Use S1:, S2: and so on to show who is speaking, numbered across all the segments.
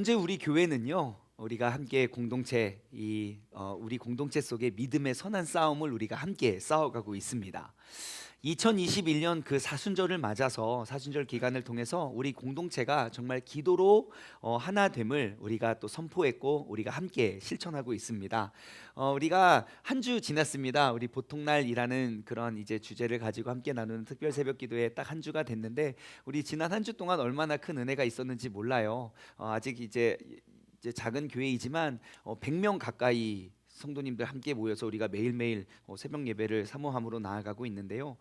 S1: 현재 우리 교회는요, 우리가 함께 공동체 우리 공동체 속에 믿음의 선한 싸움을 우리가 함께 싸워가고 있습니다. 2021년 그 사순절을 맞아서 사순절 기간을 통해서 우리 공동체가 정말 기도로 하나됨을 우리가 또 선포했고 우리가 함께 실천하고 있습니다. 우리가 한 주 지났습니다. 우리 보통날이라는 그런 이제 주제를 가지고 함께 나누는 특별 새벽 기도에 딱 한 주가 됐는데 우리 지난 한 주 동안 얼마나 큰 은혜가 있었는지 몰라요. 아직 이제 작은 교회이지만 100명 가까이 성도님들 함께 모여서 우리가 매일매일 새벽 예배를 사모함으로 나아가고 있는데요.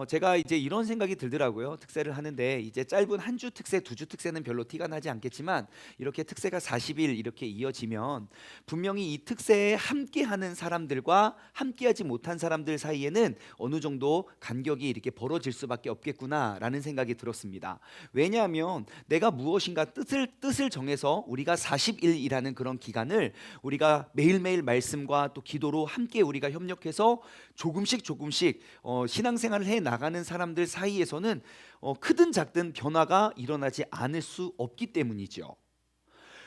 S1: 제가 이제 이런 생각이 들더라고요. 특세를 하는데 이제 짧은 한 주 특세, 두 주 특세는 별로 티가 나지 않겠지만 이렇게 특세가 40일 이렇게 이어지면 분명히 이 특세에 함께하는 사람들과 함께하지 못한 사람들 사이에는 어느 정도 간격이 이렇게 벌어질 수밖에 없겠구나라는 생각이 들었습니다. 왜냐하면 내가 무엇인가 뜻을 정해서 우리가 40일이라는 그런 기간을 우리가 매일매일 말씀과 또 기도로 함께 우리가 협력해서 조금씩 신앙생활을 해 나가는 사람들 사이에서는 크든 작든 변화가 일어나지 않을 수 없기 때문이죠.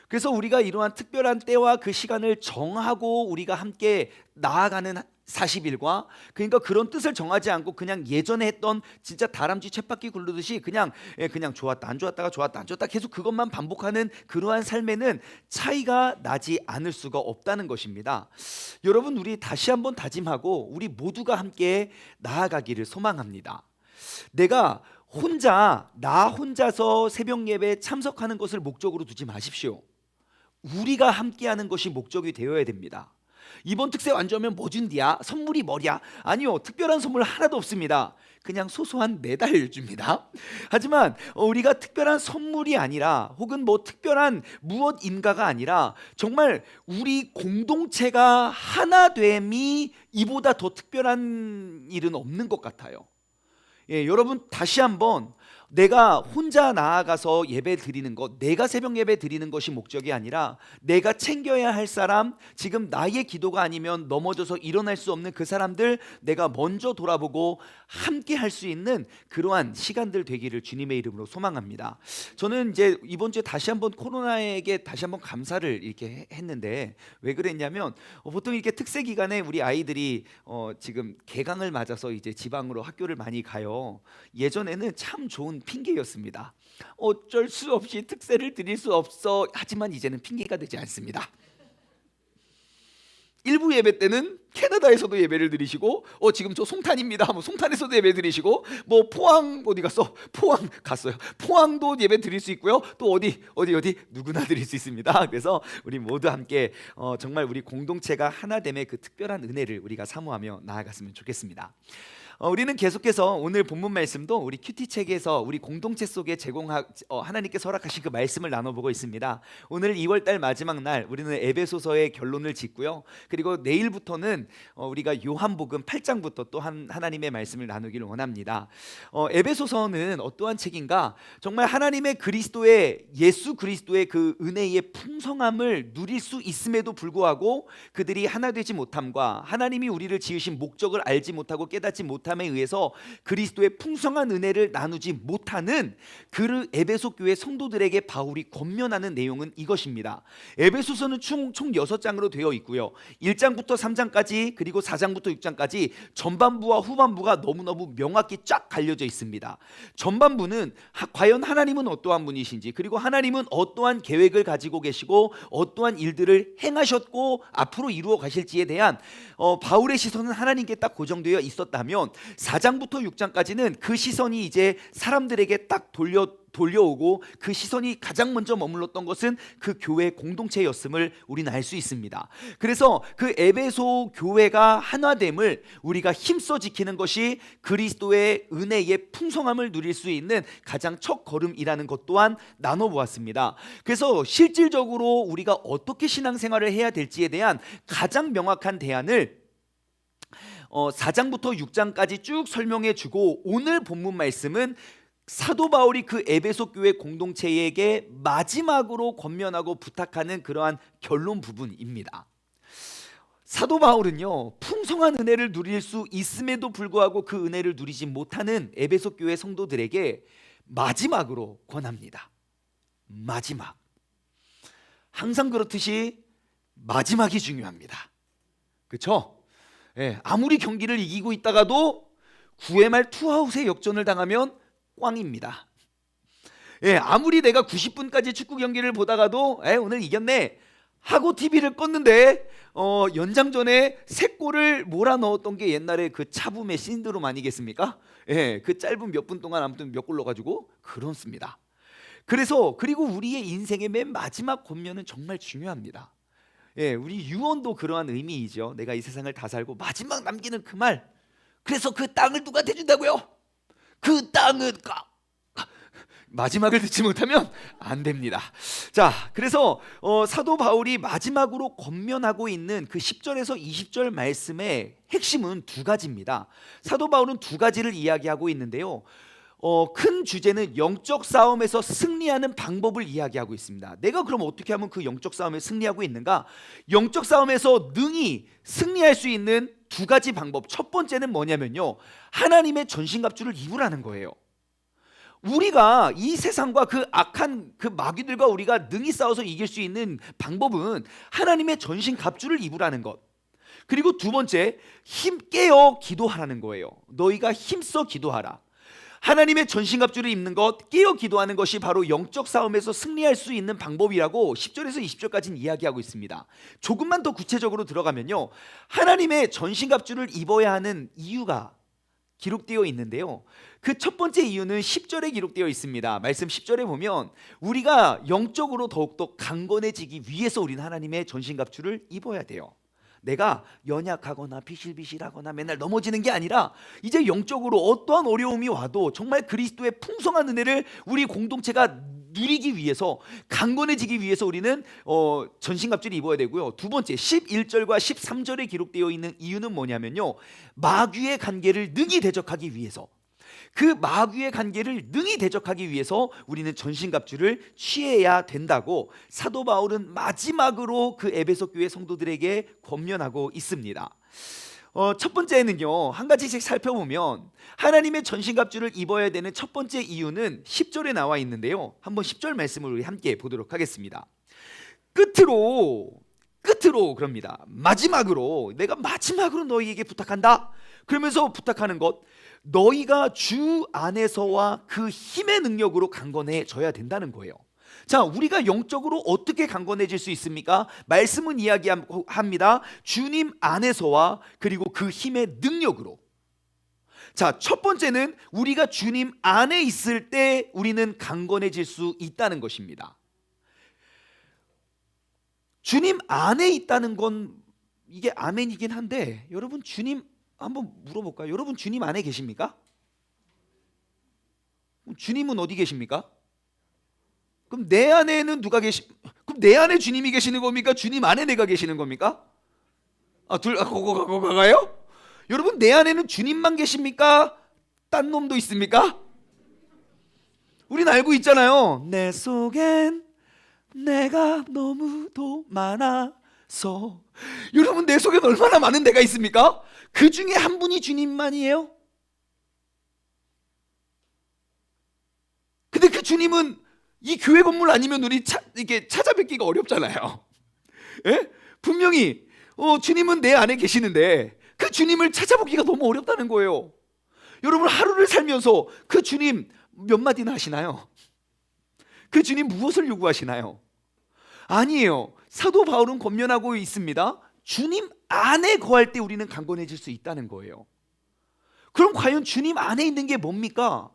S1: 그래서 우리가 이러한 특별한 때와 그 시간을 정하고 우리가 함께 나아가는 40일과 그러니까 그런 뜻을 정하지 않고 그냥 예전에 했던 진짜 다람쥐 쳇바퀴 굴르듯이 그냥 좋았다 안 좋았다가 좋았다 안 좋았다 계속 그것만 반복하는 그러한 삶에는 차이가 나지 않을 수가 없다는 것입니다. 여러분, 우리 다시 한번 다짐하고 우리 모두가 함께 나아가기를 소망합니다. 나 혼자서 새벽 예배에 참석하는 것을 목적으로 두지 마십시오. 우리가 함께하는 것이 목적이 되어야 됩니다. 이번 특세 완주하면 뭐 준디야? 선물이 뭐냐? 아니요, 특별한 선물 하나도 없습니다. 그냥 소소한 메달 줍니다. 하지만 우리가 특별한 선물이 아니라 혹은 뭐 특별한 무엇인가가 아니라 정말 우리 공동체가 하나됨이 이보다 더 특별한 일은 없는 것 같아요. 여러분, 다시 한번 내가 혼자 나아가서 예배 드리는 것, 내가 새벽 예배 드리는 것이 목적이 아니라 내가 챙겨야 할 사람, 지금 나의 기도가 아니면 넘어져서 일어날 수 없는 그 사람들 내가 먼저 돌아보고 함께 할 수 있는 그러한 시간들 되기를 주님의 이름으로 소망합니다. 저는 이제 이번 주에 다시 한번 코로나에게 다시 한번 감사를 이렇게 했는데 왜 그랬냐면 보통 이렇게 특세 기간에 우리 아이들이 지금 개강을 맞아서 이제 지방으로 학교를 많이 가요. 예전에는 참 좋은 핑계였습니다. 어쩔 수 없이 특세를 드릴 수 없어. 하지만 이제는 핑계가 되지 않습니다. 일부 예배 때는 캐나다에서도 예배를 드리시고 지금 저 송탄입니다 하면 송탄에서도 예배 드리시고 뭐 포항 어디 갔어? 포항 갔어요. 포항도 예배 드릴 수 있고요. 또 어디 누구나 드릴 수 있습니다. 그래서 우리 모두 함께 정말 우리 공동체가 하나됨의 그 특별한 은혜를 우리가 사모하며 나아갔으면 좋겠습니다. 우리는 계속해서 오늘 본문 말씀도 우리 큐티 책에서 우리 공동체 속에 하나님께서 허락하신 그 말씀을 나눠보고 있습니다. 오늘 2월달 마지막 날 우리는 에베소서의 결론을 짓고요. 그리고 내일부터는 우리가 요한복음 8장부터 또 하나님의 말씀을 나누기를 원합니다. 에베소서는 어떠한 책인가? 정말 하나님의 예수 그리스도의 그 은혜의 풍성함을 누릴 수 있음에도 불구하고 그들이 하나 되지 못함과 하나님이 우리를 지으신 목적을 알지 못하고 깨닫지 못함에 의해서 그리스도의 풍성한 은혜를 나누지 못하는 그 에베소 교회 성도들에게 바울이 권면하는 내용은 이것입니다. 에베소서는 총 6장으로 되어 있고요. 1장부터 3장까지 그리고 4장부터 6장까지 전반부와 후반부가 너무너무 명확히 쫙 갈려져 있습니다. 전반부는 과연 하나님은 어떠한 분이신지, 그리고 하나님은 어떠한 계획을 가지고 계시고 어떠한 일들을 행하셨고 앞으로 이루어 가실지에 대한 바울의 시선은 하나님께 딱 고정되어 있었다면 4장부터 6장까지는 그 시선이 이제 사람들에게 딱 돌려오고 그 시선이 가장 먼저 머물렀던 것은 그 교회 공동체였음을 우리는 알 수 있습니다. 그래서 그 에베소 교회가 하나됨을 우리가 힘써 지키는 것이 그리스도의 은혜의 풍성함을 누릴 수 있는 가장 첫 걸음이라는 것 또한 나눠보았습니다. 그래서 실질적으로 우리가 어떻게 신앙생활을 해야 될지에 대한 가장 명확한 대안을 4장부터 6장까지 쭉 설명해 주고 오늘 본문 말씀은 사도 바울이 그 에베소 교회 공동체에게 마지막으로 권면하고 부탁하는 그러한 결론 부분입니다. 사도 바울은요, 풍성한 은혜를 누릴 수 있음에도 불구하고 그 은혜를 누리지 못하는 에베소 교회 성도들에게 마지막으로 권합니다. 마지막. 항상 그렇듯이 마지막이 중요합니다. 그렇죠? 예, 아무리 경기를 이기고 있다가도 9회 말 투아웃의 역전을 당하면 꽝입니다. 예, 아무리 내가 90분까지 축구 경기를 보다가도 오늘 이겼네 하고 TV를 껐는데 연장전에 3골을 몰아넣었던 게 옛날에 그 차붐의 신드롬 아니겠습니까? 예, 그 짧은 몇 분 동안 아무튼 몇 골 넣어가지고 그렇습니다. 그래서 그리고 우리의 인생의 맨 마지막 권면은 정말 중요합니다. 예, 우리 유언도 그러한 의미이죠. 내가 이 세상을 다 살고 마지막 남기는 그 말. 그래서 그 땅을 누가 대준다고요? 그 땅은 마지막을 듣지 못하면 안 됩니다. 자, 그래서 사도 바울이 마지막으로 권면하고 있는 그 10절에서 20절 말씀의 핵심은 2가지입니다. 사도 바울은 2가지를 이야기하고 있는데요. 큰 주제는 영적 싸움에서 승리하는 방법을 이야기하고 있습니다. 내가 그럼 어떻게 하면 그 영적 싸움에 승리하고 있는가? 영적 싸움에서 능히 승리할 수 있는 2가지 방법. 첫 번째는 뭐냐면요, 하나님의 전신갑주를 입으라는 거예요. 우리가 이 세상과 그 악한 그 마귀들과 우리가 능히 싸워서 이길 수 있는 방법은 하나님의 전신갑주를 입으라는 것. 그리고 2번째, 힘깨어 기도하라는 거예요. 너희가 힘써 기도하라. 하나님의 전신갑주를 입는 것, 깨어 기도하는 것이 바로 영적 싸움에서 승리할 수 있는 방법이라고 10절에서 20절까지는 이야기하고 있습니다. 조금만 더 구체적으로 들어가면요, 하나님의 전신갑주를 입어야 하는 이유가 기록되어 있는데요, 그 첫 번째 이유는 10절에 기록되어 있습니다. 말씀 10절에 보면 우리가 영적으로 더욱더 강건해지기 위해서 우리는 하나님의 전신갑주를 입어야 돼요. 내가 연약하거나 비실비실하거나 맨날 넘어지는 게 아니라 이제 영적으로 어떠한 어려움이 와도 정말 그리스도의 풍성한 은혜를 우리 공동체가 누리기 위해서, 강건해지기 위해서 우리는 전신갑주를 입어야 되고요. 2번째, 11절과 13절에 기록되어 있는 이유는 뭐냐면요, 마귀의 관계를 능히 대적하기 위해서, 그 마귀의 관계를 능히 대적하기 위해서 우리는 전신갑주를 취해야 된다고 사도 바울은 마지막으로 그 에베소 교회 성도들에게 권면하고 있습니다. 첫 번째는요, 한 가지씩 살펴보면 하나님의 전신갑주를 입어야 되는 첫 번째 이유는 10절에 나와 있는데요, 한번 10절 말씀을 우리 함께 보도록 하겠습니다. 끝으로 그럽니다. 마지막으로, 내가 마지막으로 너희에게 부탁한다. 그러면서 부탁하는 것, 너희가 주 안에서와 그 힘의 능력으로 강건해져야 된다는 거예요. 자, 우리가 영적으로 어떻게 강건해질 수 있습니까? 말씀은 이야기합니다. 주님 안에서와 그리고 그 힘의 능력으로. 자, 첫 번째는 우리가 주님 안에 있을 때 우리는 강건해질 수 있다는 것입니다. 주님 안에 있다는 건 이게 아멘이긴 한데, 여러분 주님 한번 물어볼까요? 여러분 주님 안에 계십니까? 주님은 어디 계십니까? 그럼 내 안에는 누가 그럼 내 안에 주님이 계시는 겁니까? 주님 안에 내가 계시는 겁니까? 거가요? 여러분 내 안에는 주님만 계십니까? 딴 놈도 있습니까? 우린 알고 있잖아요. 내 속엔 내가 너무도 많아서. 여러분 내 속엔 얼마나 많은 데가 있습니까? 그 중에 한 분이 주님만이에요. 근데 그 주님은 이 교회 건물 아니면 우리 이렇게 찾아뵙기가 어렵잖아요. 예? 분명히 주님은 내 안에 계시는데 그 주님을 찾아보기가 너무 어렵다는 거예요. 여러분 하루를 살면서 그 주님 몇 마디나 하시나요? 그 주님 무엇을 요구하시나요? 아니에요. 사도 바울은 권면하고 있습니다. 주님 안에 거할 때 우리는 강건해질 수 있다는 거예요. 그럼 과연 주님 안에 있는 게 뭡니까?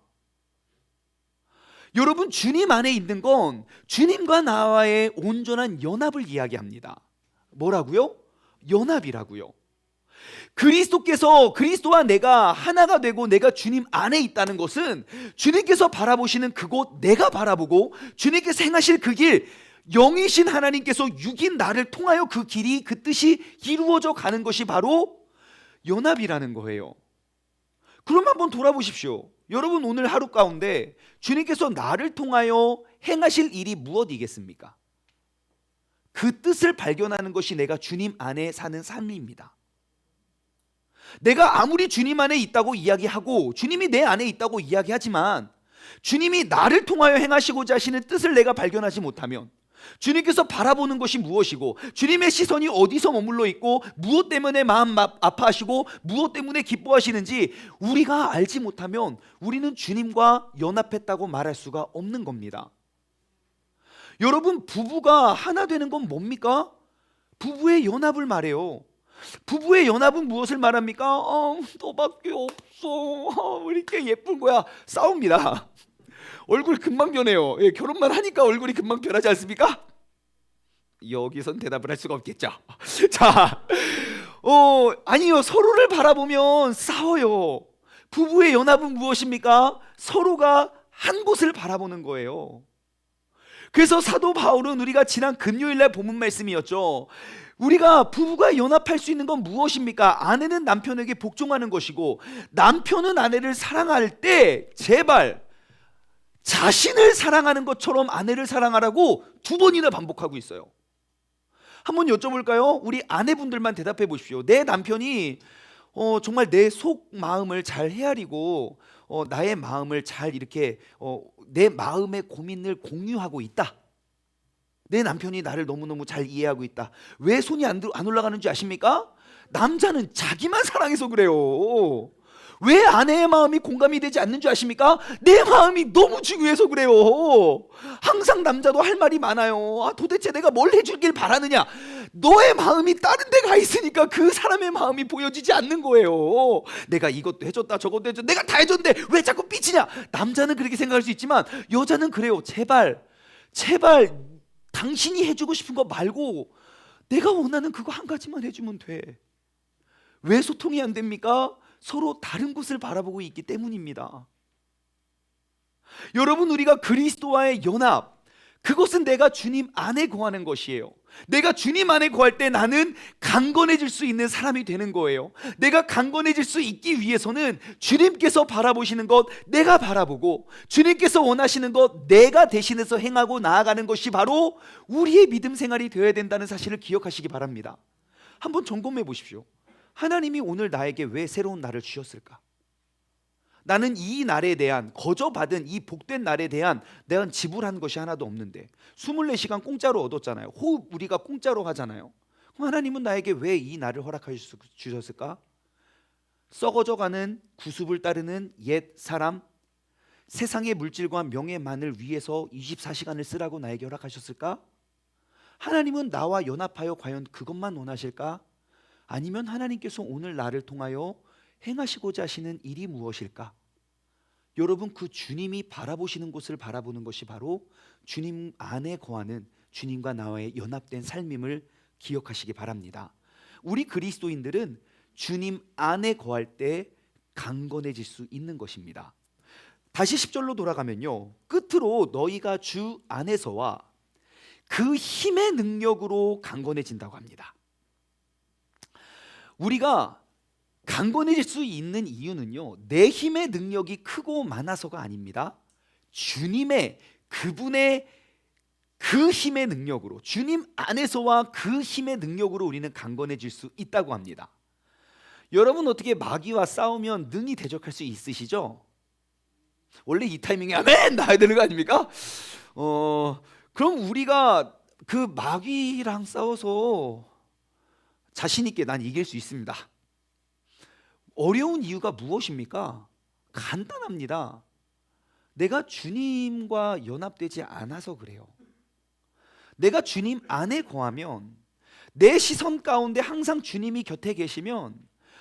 S1: 여러분 주님 안에 있는 건 주님과 나와의 온전한 연합을 이야기합니다. 뭐라고요? 연합이라고요. 그리스도와 내가 하나가 되고 내가 주님 안에 있다는 것은 주님께서 바라보시는 그곳 내가 바라보고 주님께서 행하실 그 길, 영이신 하나님께서 육인 나를 통하여 그 길이, 그 뜻이 이루어져 가는 것이 바로 연합이라는 거예요. 그럼 한번 돌아보십시오. 여러분 오늘 하루 가운데 주님께서 나를 통하여 행하실 일이 무엇이겠습니까? 그 뜻을 발견하는 것이 내가 주님 안에 사는 삶입니다. 내가 아무리 주님 안에 있다고 이야기하고 주님이 내 안에 있다고 이야기하지만 주님이 나를 통하여 행하시고자 하시는 뜻을 내가 발견하지 못하면, 주님께서 바라보는 것이 무엇이고 주님의 시선이 어디서 머물러 있고 무엇 때문에 마음 아파하시고 무엇 때문에 기뻐하시는지 우리가 알지 못하면 우리는 주님과 연합했다고 말할 수가 없는 겁니다. 여러분, 부부가 하나 되는 건 뭡니까? 부부의 연합을 말해요. 부부의 연합은 무엇을 말합니까? 너밖에 없어. 왜 이렇게 예쁜 거야? 싸웁니다. 얼굴 금방 변해요. 예, 결혼만 하니까 얼굴이 금방 변하지 않습니까? 여기선 대답을 할 수가 없겠죠. 자, 아니요. 서로를 바라보면 싸워요. 부부의 연합은 무엇입니까? 서로가 한 곳을 바라보는 거예요. 그래서 사도 바울은 우리가 지난 금요일날 본문 말씀이었죠. 우리가 부부가 연합할 수 있는 건 무엇입니까? 아내는 남편에게 복종하는 것이고 남편은 아내를 사랑할 때 제발 자신을 사랑하는 것처럼 아내를 사랑하라고 2번이나 반복하고 있어요. 한번 여쭤볼까요? 우리 아내분들만 대답해 보십시오. 내 남편이 정말 내 속 마음을 잘 헤아리고 나의 마음을 잘 이렇게 내 마음의 고민을 공유하고 있다. 내 남편이 나를 너무너무 잘 이해하고 있다. 왜 손이 안 올라가는 줄 아십니까? 남자는 자기만 사랑해서 그래요. 왜 아내의 마음이 공감이 되지 않는 줄 아십니까? 내 마음이 너무 중요해서 그래요. 항상 남자도 할 말이 많아요. 도대체 내가 뭘 해주길 바라느냐? 너의 마음이 다른 데 가 있으니까 그 사람의 마음이 보여지지 않는 거예요. 내가 이것도 해줬다 저것도 해줬다 내가 다 해줬는데 왜 자꾸 삐치냐? 남자는 그렇게 생각할 수 있지만 여자는 그래요. 제발 당신이 해주고 싶은 거 말고 내가 원하는 그거 한 가지만 해주면 돼. 왜 소통이 안 됩니까? 서로 다른 곳을 바라보고 있기 때문입니다. 여러분, 우리가 그리스도와의 연합, 그것은 내가 주님 안에 거하는 것이에요. 내가 주님 안에 거할 때 나는 강건해질 수 있는 사람이 되는 거예요. 내가 강건해질 수 있기 위해서는 주님께서 바라보시는 것 내가 바라보고 주님께서 원하시는 것 내가 대신해서 행하고 나아가는 것이 바로 우리의 믿음 생활이 되어야 된다는 사실을 기억하시기 바랍니다. 한번 점검해 보십시오. 하나님이 오늘 나에게 왜 새로운 날을 주셨을까? 나는 이 날에 대한 거저받은 이 복된 날에 대한 내가 지불한 것이 하나도 없는데 24시간 공짜로 얻었잖아요. 호흡 우리가 공짜로 하잖아요. 그럼 하나님은 나에게 왜 이 날을 허락해 주셨을까? 썩어져가는 구습을 따르는 옛 사람, 세상의 물질과 명예만을 위해서 24시간을 쓰라고 나에게 허락하셨을까? 하나님은 나와 연합하여 과연 그것만 원하실까? 아니면 하나님께서 오늘 나를 통하여 행하시고자 하시는 일이 무엇일까? 여러분, 그 주님이 바라보시는 곳을 바라보는 것이 바로 주님 안에 거하는 주님과 나와의 연합된 삶임을 기억하시기 바랍니다. 우리 그리스도인들은 주님 안에 거할 때 강건해질 수 있는 것입니다. 다시 10절로 돌아가면요, 끝으로 너희가 주 안에서와 그 힘의 능력으로 강건해진다고 합니다. 우리가 강건해질 수 있는 이유는요, 내 힘의 능력이 크고 많아서가 아닙니다. 주님의 그분의 그 힘의 능력으로, 주님 안에서와 그 힘의 능력으로 우리는 강건해질 수 있다고 합니다. 여러분, 어떻게 마귀와 싸우면 능히 대적할 수 있으시죠? 원래 이 타이밍에 아멘 나야 되는 거 아닙니까? 그럼 우리가 그 마귀랑 싸워서 자신 있게 난 이길 수 있습니다. 어려운 이유가 무엇입니까? 간단합니다. 내가 주님과 연합되지 않아서 그래요. 내가 주님 안에 거하면, 내 시선 가운데 항상 주님이 곁에 계시면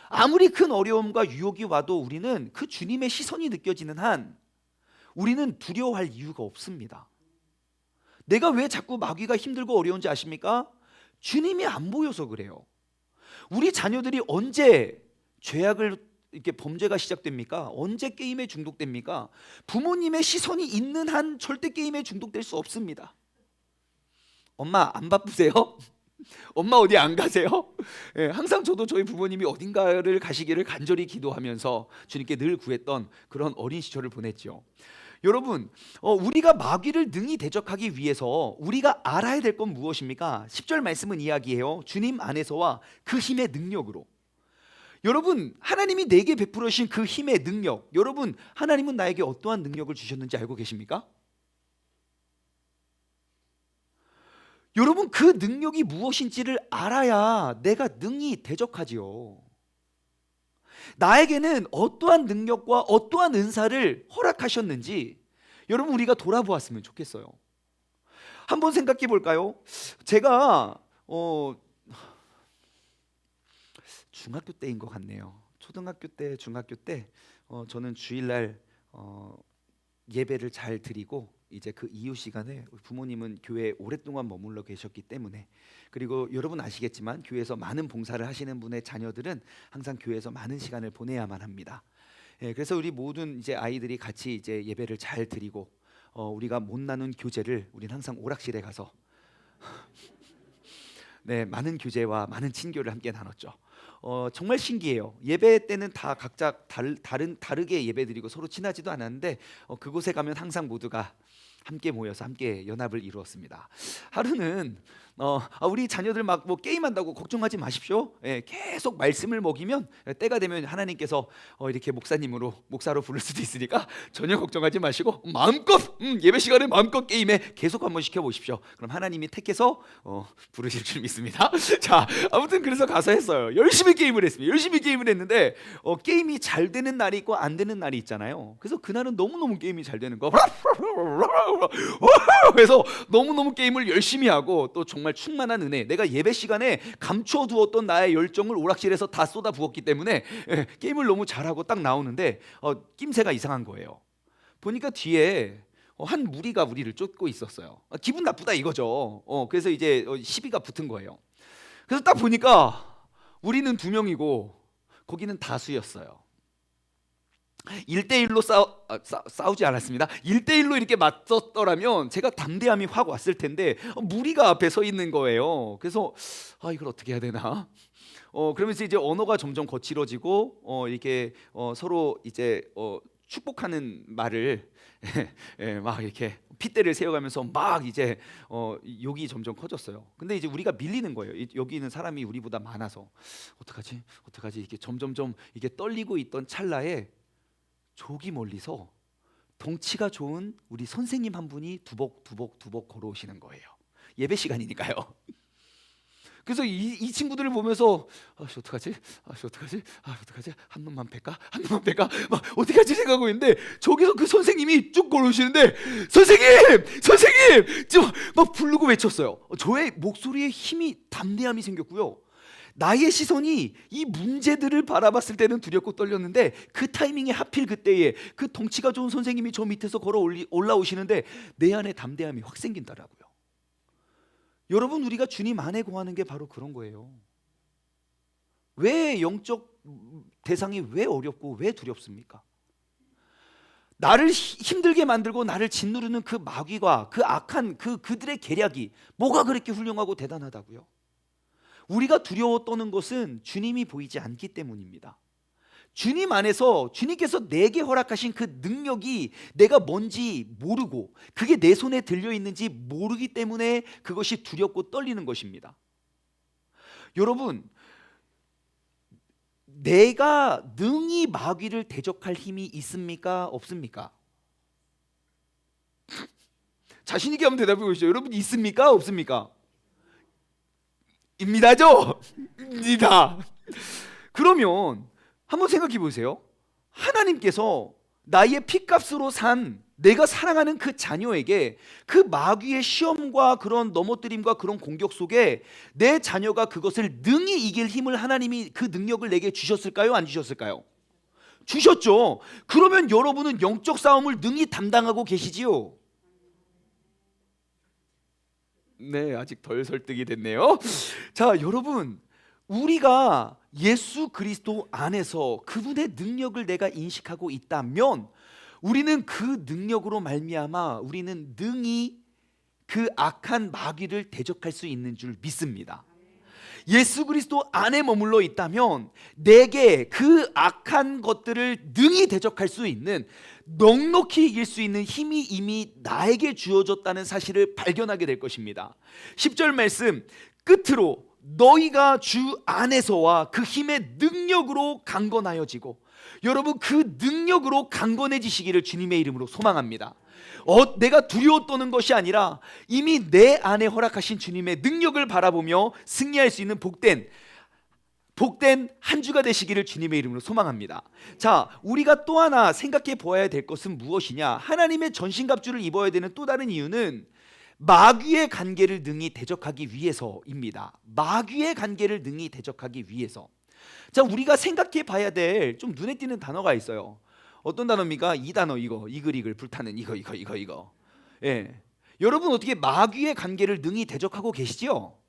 S1: 아무리 큰 어려움과 유혹이 와도 우리는 그 주님의 시선이 느껴지는 한 우리는 두려워할 이유가 없습니다. 내가 왜 자꾸 마귀가 힘들고 어려운지 아십니까? 주님이 안 보여서 그래요. 우리 자녀들이 언제 죄악을 이렇게 범죄가 시작됩니까? 언제 게임에 중독됩니까? 부모님의 시선이 있는 한 절대 게임에 중독될 수 없습니다. 엄마 안 바쁘세요? 엄마 어디 안 가세요? 예, 항상 저도 저희 부모님이 어딘가를 가시기를 간절히 기도하면서 주님께 늘 구했던 그런 어린 시절을 보냈죠. 여러분, 우리가 마귀를 능히 대적하기 위해서 우리가 알아야 될 건 무엇입니까? 10절 말씀은 이야기해요. 주님 안에서와 그 힘의 능력으로. 여러분, 하나님이 내게 베풀어 주신 그 힘의 능력, 여러분, 하나님은 나에게 어떠한 능력을 주셨는지 알고 계십니까? 여러분, 그 능력이 무엇인지를 알아야 내가 능히 대적하지요. 나에게는 어떠한 능력과 어떠한 은사를 허락하셨는지 여러분, 우리가 돌아보았으면 좋겠어요. 한번 생각해 볼까요? 제가 중학교 때인 것 같네요. 초등학교 때, 중학교 때 저는 주일날 예배를 잘 드리고, 이제 그 이후 시간에 부모님은 교회에 오랫동안 머물러 계셨기 때문에, 그리고 여러분 아시겠지만 교회에서 많은 봉사를 하시는 분의 자녀들은 항상 교회에서 많은 시간을 보내야만 합니다. 그래서 우리 모든 이제 아이들이 같이 이제 예배를 잘 드리고, 우리가 못 나눈 교제를 우리는 항상 오락실에 가서 네, 많은 교제와 많은 친교를 함께 나눴죠. 정말 신기해요. 예배 때는 다 각자 다르게 예배드리고 서로 친하지도 않았는데, 그곳에 가면 항상 모두가 함께 모여서 함께 연합을 이루었습니다. 하루는 우리 자녀들 막 뭐 게임한다고 걱정하지 마십시오. 계속 말씀을 먹이면 때가 되면 하나님께서 이렇게 목사로 부를 수도 있으니까 전혀 걱정하지 마시고 마음껏 예배 시간에 마음껏 게임에 계속 한번 시켜보십시오. 그럼 하나님이 택해서 부르실 줄 믿습니다. 자, 아무튼 그래서 가서 했어요. 열심히 게임을 했습니다. 열심히 게임을 했는데 게임이 잘 되는 날이 있고 안 되는 날이 있잖아요. 그래서 그날은 너무너무 게임이 잘 되는 거. 그래서 너무너무 게임을 열심히 하고, 또 정말 충만한 은혜, 내가 예배 시간에 감춰두었던 나의 열정을 오락실에서 다 쏟아 부었기 때문에 게임을 너무 잘하고 딱 나오는데 낌새가 이상한 거예요. 보니까 뒤에 한 무리가 우리를 쫓고 있었어요. 기분 나쁘다 이거죠. 그래서 이제 시비가 붙은 거예요. 그래서 딱 보니까 우리는 2명이고 거기는 다수였어요. 1대1로 싸우지 않았습니다. 1대1로 이렇게 맞섰더라면 제가 담대함이 확 왔을 텐데 무리가 앞에 서 있는 거예요. 그래서 이걸 어떻게 해야 되나? 그러면서 이제 언어가 점점 거칠어지고 이렇게 서로 이제 축복하는 말을 막 이렇게 핏대를 세워가면서 막 이제 욕이 점점 커졌어요. 근데 이제 우리가 밀리는 거예요. 여기 있는 사람이 우리보다 많아서 어떡하지? 이렇게 점점점 이게 떨리고 있던 찰나에 저기 멀리서 덩치가 좋은 우리 선생님 한 분이 두벅 걸어오시는 거예요. 예배 시간이니까요. 그래서 이 친구들을 보면서 어떡하지? 한 놈만 뺄까? 막 어떻게 하지 생각하고 있는데, 저기서 그 선생님이 쭉 걸어오시는데 선생님! 좀 막 부르고 외쳤어요. 저의 목소리에 힘이, 담대함이 생겼고요. 나의 시선이 이 문제들을 바라봤을 때는 두렵고 떨렸는데, 그 타이밍에 하필 그때에 그 덩치가 좋은 선생님이 저 밑에서 올라오시는데 내 안에 담대함이 확 생긴다라고요. 여러분, 우리가 주님 안에 거하는 게 바로 그런 거예요. 왜 영적 대상이 왜 어렵고 왜 두렵습니까? 나를 힘들게 만들고 나를 짓누르는 그 마귀와 그 악한 그들의 계략이 뭐가 그렇게 훌륭하고 대단하다고요? 우리가 두려워 떠는 것은 주님이 보이지 않기 때문입니다. 주님 안에서 주님께서 내게 허락하신 그 능력이 내가 뭔지 모르고 그게 내 손에 들려 있는지 모르기 때문에 그것이 두렵고 떨리는 것입니다. 여러분, 내가 능히 마귀를 대적할 힘이 있습니까? 없습니까? 자신 있게 한번 대답해 보시죠. 여러분, 있습니까? 없습니까? 입니다죠? 입니다. 그러면 한번 생각해 보세요. 하나님께서 나의 피값으로 산 내가 사랑하는 그 자녀에게 그 마귀의 시험과 그런 넘어뜨림과 그런 공격 속에 내 자녀가 그것을 능히 이길 힘을 하나님이 그 능력을 내게 주셨을까요? 안 주셨을까요? 주셨죠. 그러면 여러분은 영적 싸움을 능히 담당하고 계시지요? 네, 아직 덜 설득이 됐네요. 자, 여러분, 우리가 예수 그리스도 안에서 그분의 능력을 내가 인식하고 있다면 우리는 그 능력으로 말미암아 우리는 능히 그 악한 마귀를 대적할 수 있는 줄 믿습니다. 예수 그리스도 안에 머물러 있다면 내게 그 악한 것들을 능히 대적할 수 있는, 넉넉히 이길 수 있는 힘이 이미 나에게 주어졌다는 사실을 발견하게 될 것입니다. 10절 말씀 끝으로 너희가 주 안에서와 그 힘의 능력으로 강건하여지고, 여러분 그 능력으로 강건해지시기를 주님의 이름으로 소망합니다. 내가 두려워 떠는 것이 아니라 이미 내 안에 허락하신 주님의 능력을 바라보며 승리할 수 있는 복된 한 주가 되시기를 주님의 이름으로 소망합니다. 자, 우리가 또 하나 생각해 보아야 될 것은 무엇이냐? 하나님의 전신갑주를 입어야 되는 또 다른 이유는 마귀의 관계를 능히 대적하기 위해서입니다. 마귀의 관계를 능히 대적하기 위해서. 자, 우리가 생각해 봐야 될 좀 눈에 띄는 단어가 있어요. 어떤 단어입니까? 이 단어, 이거 이글이글 불타는 이거. 예, 여러분 어떻게 마귀의 관계를 능히 대적하고 계시죠?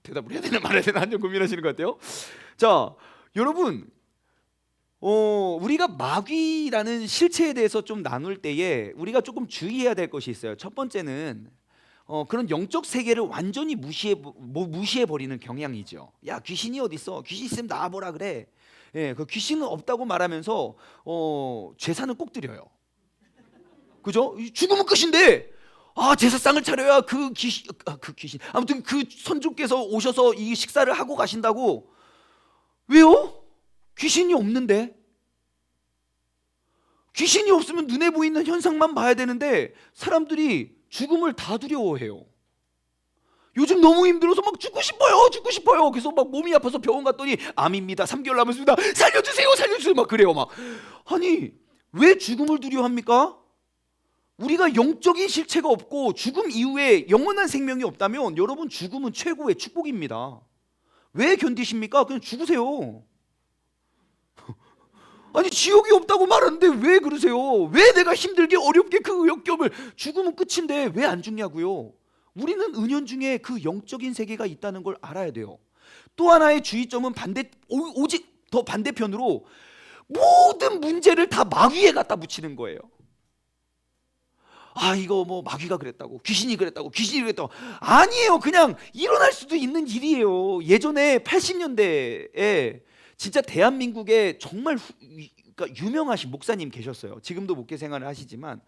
S1: 대답을 해야 되나 말아야 되나 한점 고민하시는 것 같아요. 자, 여러분 우리가 마귀라는 실체에 대해서 좀 나눌 때에 우리가 조금 주의해야 될 것이 있어요. 첫 번째는 그런 영적 세계를 완전히 무시해 버리는 경향이죠. 야, 귀신이 어디 있어? 귀신 있으면 나와보라 그래. 예, 그 귀신은 없다고 말하면서 제사는 꼭 드려요. 그죠? 죽으면 끝인데 제사상을 차려야 그 귀신 아무튼 그 선주께서 오셔서 이 식사를 하고 가신다고. 왜요? 귀신이 없는데. 귀신이 없으면 눈에 보이는 현상만 봐야 되는데 사람들이 죽음을 다 두려워해요. 요즘 너무 힘들어서 막 죽고 싶어요. 그래서 막 몸이 아파서 병원 갔더니 암입니다. 3개월 남았습니다. 살려주세요. 막 그래요. 막 아니, 왜 죽음을 두려워합니까? 우리가 영적인 실체가 없고 죽음 이후에 영원한 생명이 없다면 여러분 죽음은 최고의 축복입니다. 왜 견디십니까? 그냥 죽으세요. 아니, 지옥이 없다고 말하는데 왜 그러세요? 왜 내가 힘들게 어렵게 그 역경을, 죽으면 끝인데 왜 안 죽냐고요? 우리는 은연중에 그 영적인 세계가 있다는 걸 알아야 돼요. 또 하나의 주의점은 오직 더 반대편으로 모든 문제를 다 마귀에 갖다 붙이는 거예요. 이거 뭐 마귀가 그랬다고, 귀신이 그랬다고. 아니에요. 그냥 일어날 수도 있는 일이에요. 예전에 80년대에 진짜 대한민국에 정말 그러니까 유명하신 목사님 계셨어요. 지금도 목회 생활을 하시지만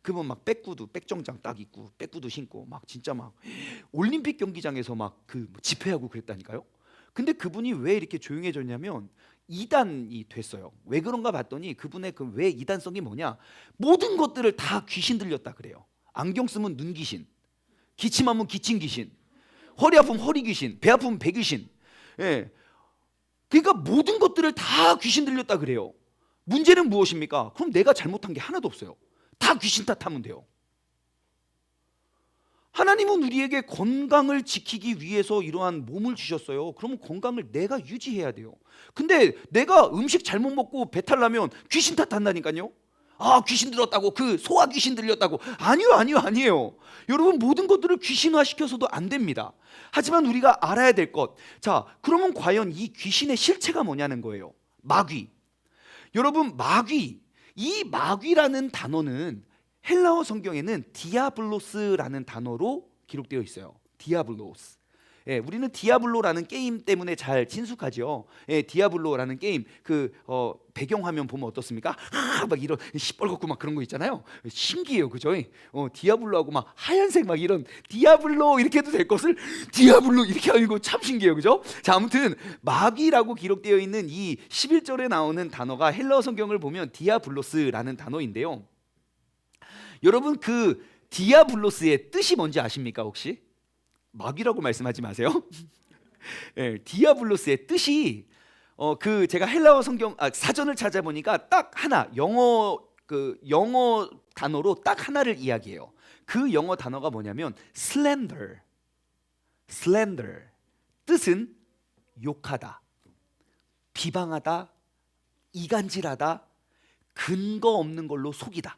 S1: 그분 막 백정장 딱 입고 백구두 신고 막 진짜 막 올림픽 경기장에서 막 그 집회하고 그랬다니까요. 근데 그분이 왜 이렇게 조용해졌냐면 이단이 됐어요. 왜 그런가 봤더니 그분의 그 왜 이단성이 뭐냐? 모든 것들을 다 귀신 들렸다 그래요. 안경 쓰면 눈 귀신, 기침하면 기침 귀신, 허리 아프면 허리 귀신, 배 아프면 배 귀신. 예. 그러니까 모든 것들을 다 귀신 들렸다 그래요. 문제는 무엇입니까? 그럼 내가 잘못한 게 하나도 없어요. 다 귀신 탓하면 돼요. 하나님은 우리에게 건강을 지키기 위해서 이러한 몸을 주셨어요. 그러면 건강을 내가 유지해야 돼요. 근데 내가 음식 잘못 먹고 배탈 나면 귀신 탓한다니까요. 귀신 들었다고, 그 소화 귀신 들렸다고. 아니에요. 여러분 모든 것들을 귀신화 시켜서도 안 됩니다. 하지만 우리가 알아야 될 것, 자, 그러면 과연 이 귀신의 실체가 뭐냐는 거예요. 마귀. 여러분 이 마귀라는 단어는 헬라어 성경에는 디아블로스라는 단어로 기록되어 있어요. 디아블로스. 예, 우리는 디아블로라는 게임 때문에 잘 친숙하죠. 예, 디아블로라는 게임 그 배경화면 보면 어떻습니까? 막 이런 시뻘겋고 막 그런 거 있잖아요. 신기해요, 그죠? 디아블로하고 막 하얀색 막 이런 디아블로 이렇게 해도 될 것을 디아블로 이렇게 하고 참 신기해요, 그죠? 자, 아무튼 마귀라고 기록되어 있는 이 11절에 나오는 단어가 헬라어 성경을 보면 디아블로스라는 단어인데요. 여러분 그 디아블로스의 뜻이 뭔지 아십니까 혹시? 마귀라고 말씀하지 마세요. 예, 디아블로스의 뜻이 그 제가 헬라어 성경 사전을 찾아보니까 딱 하나 영어 단어로 딱 하나를 이야기해요. 그 영어 단어가 뭐냐면 slander. 뜻은 욕하다, 비방하다, 이간질하다, 근거 없는 걸로 속이다.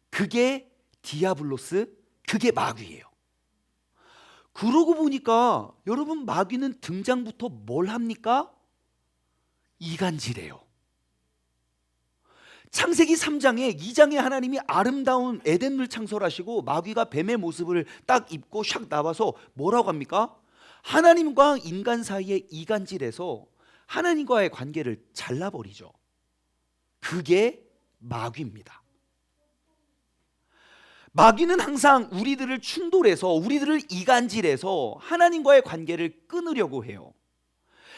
S1: 그게 디아블로스, 그게 마귀예요. 그러고 보니까 여러분 마귀는 등장부터 뭘 합니까? 이간질해요. 창세기 3장에 2장에 하나님이 아름다운 에덴을 창설하시고 마귀가 뱀의 모습을 딱 입고 샥 나와서 뭐라고 합니까? 하나님과 인간 사이에 이간질해서 하나님과의 관계를 잘라버리죠. 그게 마귀입니다. 마귀는 항상 우리들을 충돌해서 우리들을 이간질해서 하나님과의 관계를 끊으려고 해요.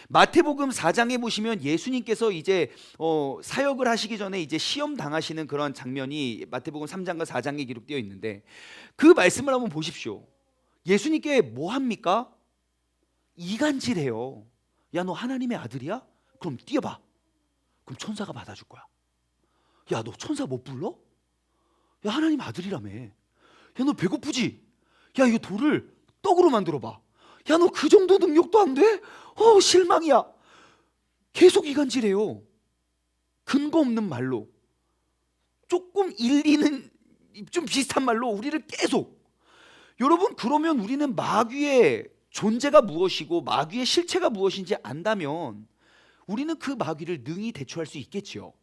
S1: 마태복음 4장에 보시면 예수님께서 이제 사역을 하시기 전에 이제 시험 당하시는 그런 장면이 마태복음 3장과 4장에 기록되어 있는데, 그 말씀을 한번 보십시오. 예수님께 뭐 합니까? 이간질해요. 야, 너 하나님의 아들이야? 그럼 뛰어봐. 그럼 천사가 받아줄 거야. 야, 너 천사 못 불러? 야, 하나님 아들이라며. 야, 너 배고프지? 야, 이거 돌을 떡으로 만들어봐. 야, 너 그 정도 능력도 안 돼? 실망이야. 계속 이간질해요. 근거 없는 말로, 조금 일리는 좀 비슷한 말로 우리를 계속. 여러분, 그러면 우리는 마귀의 존재가 무엇이고 마귀의 실체가 무엇인지 안다면 우리는 그 마귀를 능히 대처할 수 있겠지요.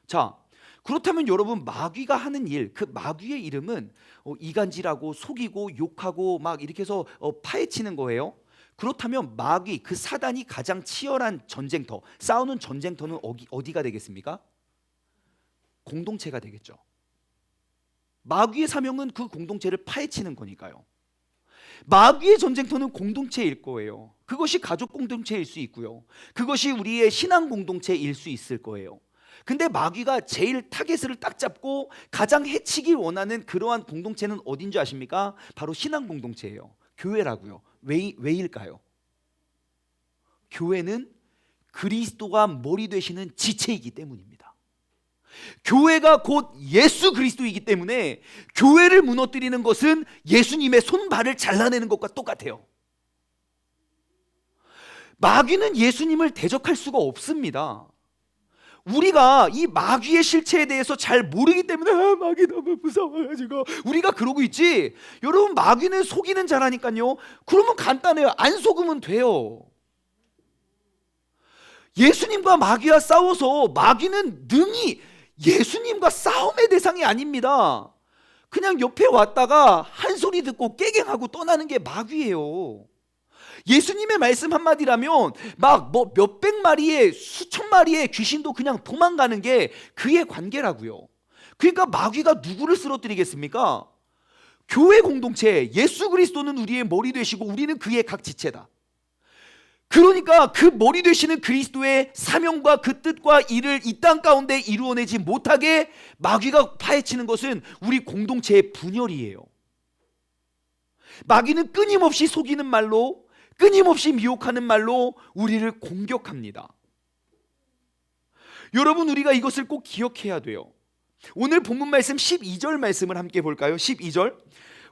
S1: 자, 그렇다면 여러분, 마귀가 하는 일, 그 마귀의 이름은 이간질하고 속이고 욕하고 막 이렇게 해서 파헤치는 거예요. 그렇다면 마귀, 그 사단이 가장 치열한 전쟁터, 싸우는 전쟁터는 어디가 되겠습니까? 공동체가 되겠죠. 마귀의 사명은 그 공동체를 파헤치는 거니까요. 마귀의 전쟁터는 공동체일 거예요. 그것이 가족 공동체일 수 있고요. 그것이 우리의 신앙 공동체일 수 있을 거예요. 근데 마귀가 제일 타겟을 딱 잡고 가장 해치길 원하는 그러한 공동체는 어딘 줄 아십니까? 바로 신앙 공동체예요. 교회라고요. 왜일까요? 교회는 그리스도가 머리 되시는 지체이기 때문입니다. 교회가 곧 예수 그리스도이기 때문에 교회를 무너뜨리는 것은 예수님의 손발을 잘라내는 것과 똑같아요. 마귀는 예수님을 대적할 수가 없습니다. 우리가 이 마귀의 실체에 대해서 잘 모르기 때문에 마귀 너무 무서워가지고 우리가 그러고 있지. 여러분, 마귀는 속이는 자라니까요. 그러면 간단해요. 안 속으면 돼요. 예수님과 마귀와 싸워서 마귀는 능히 예수님과 싸움의 대상이 아닙니다. 그냥 옆에 왔다가 한 소리 듣고 깨갱하고 떠나는 게 마귀예요. 예수님의 말씀 한마디라면 막 뭐 몇백 마리의 수천 마리의 귀신도 그냥 도망가는 게 그의 관계라고요. 그러니까 마귀가 누구를 쓰러뜨리겠습니까? 교회 공동체, 예수 그리스도는 우리의 머리 되시고 우리는 그의 각 지체다. 그러니까 그 머리 되시는 그리스도의 사명과 그 뜻과 일을 이 땅 가운데 이루어내지 못하게 마귀가 파헤치는 것은 우리 공동체의 분열이에요. 마귀는 끊임없이 속이는 말로, 끊임없이 미혹하는 말로 우리를 공격합니다. 여러분, 우리가 이것을 꼭 기억해야 돼요. 오늘 본문 말씀 12절 말씀을 함께 볼까요? 12절.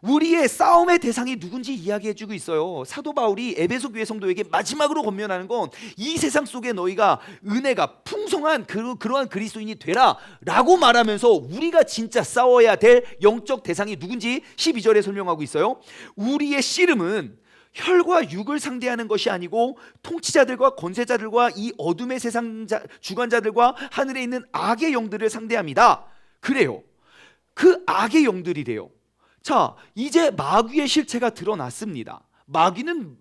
S1: 우리의 싸움의 대상이 누군지 이야기해주고 있어요. 사도 바울이 에베소 교회 성도에게 마지막으로 권면하는 건 이 세상 속에 너희가 은혜가 풍성한 그러한 그리스도인이 되라 라고 말하면서 우리가 진짜 싸워야 될 영적 대상이 누군지 12절에 설명하고 있어요. 우리의 씨름은 혈과 육을 상대하는 것이 아니고 통치자들과 권세자들과 이 어둠의 세상 주관자들과 하늘에 있는 악의 영들을 상대합니다. 그래요. 그 악의 영들이래요. 자, 이제 마귀의 실체가 드러났습니다. 마귀는,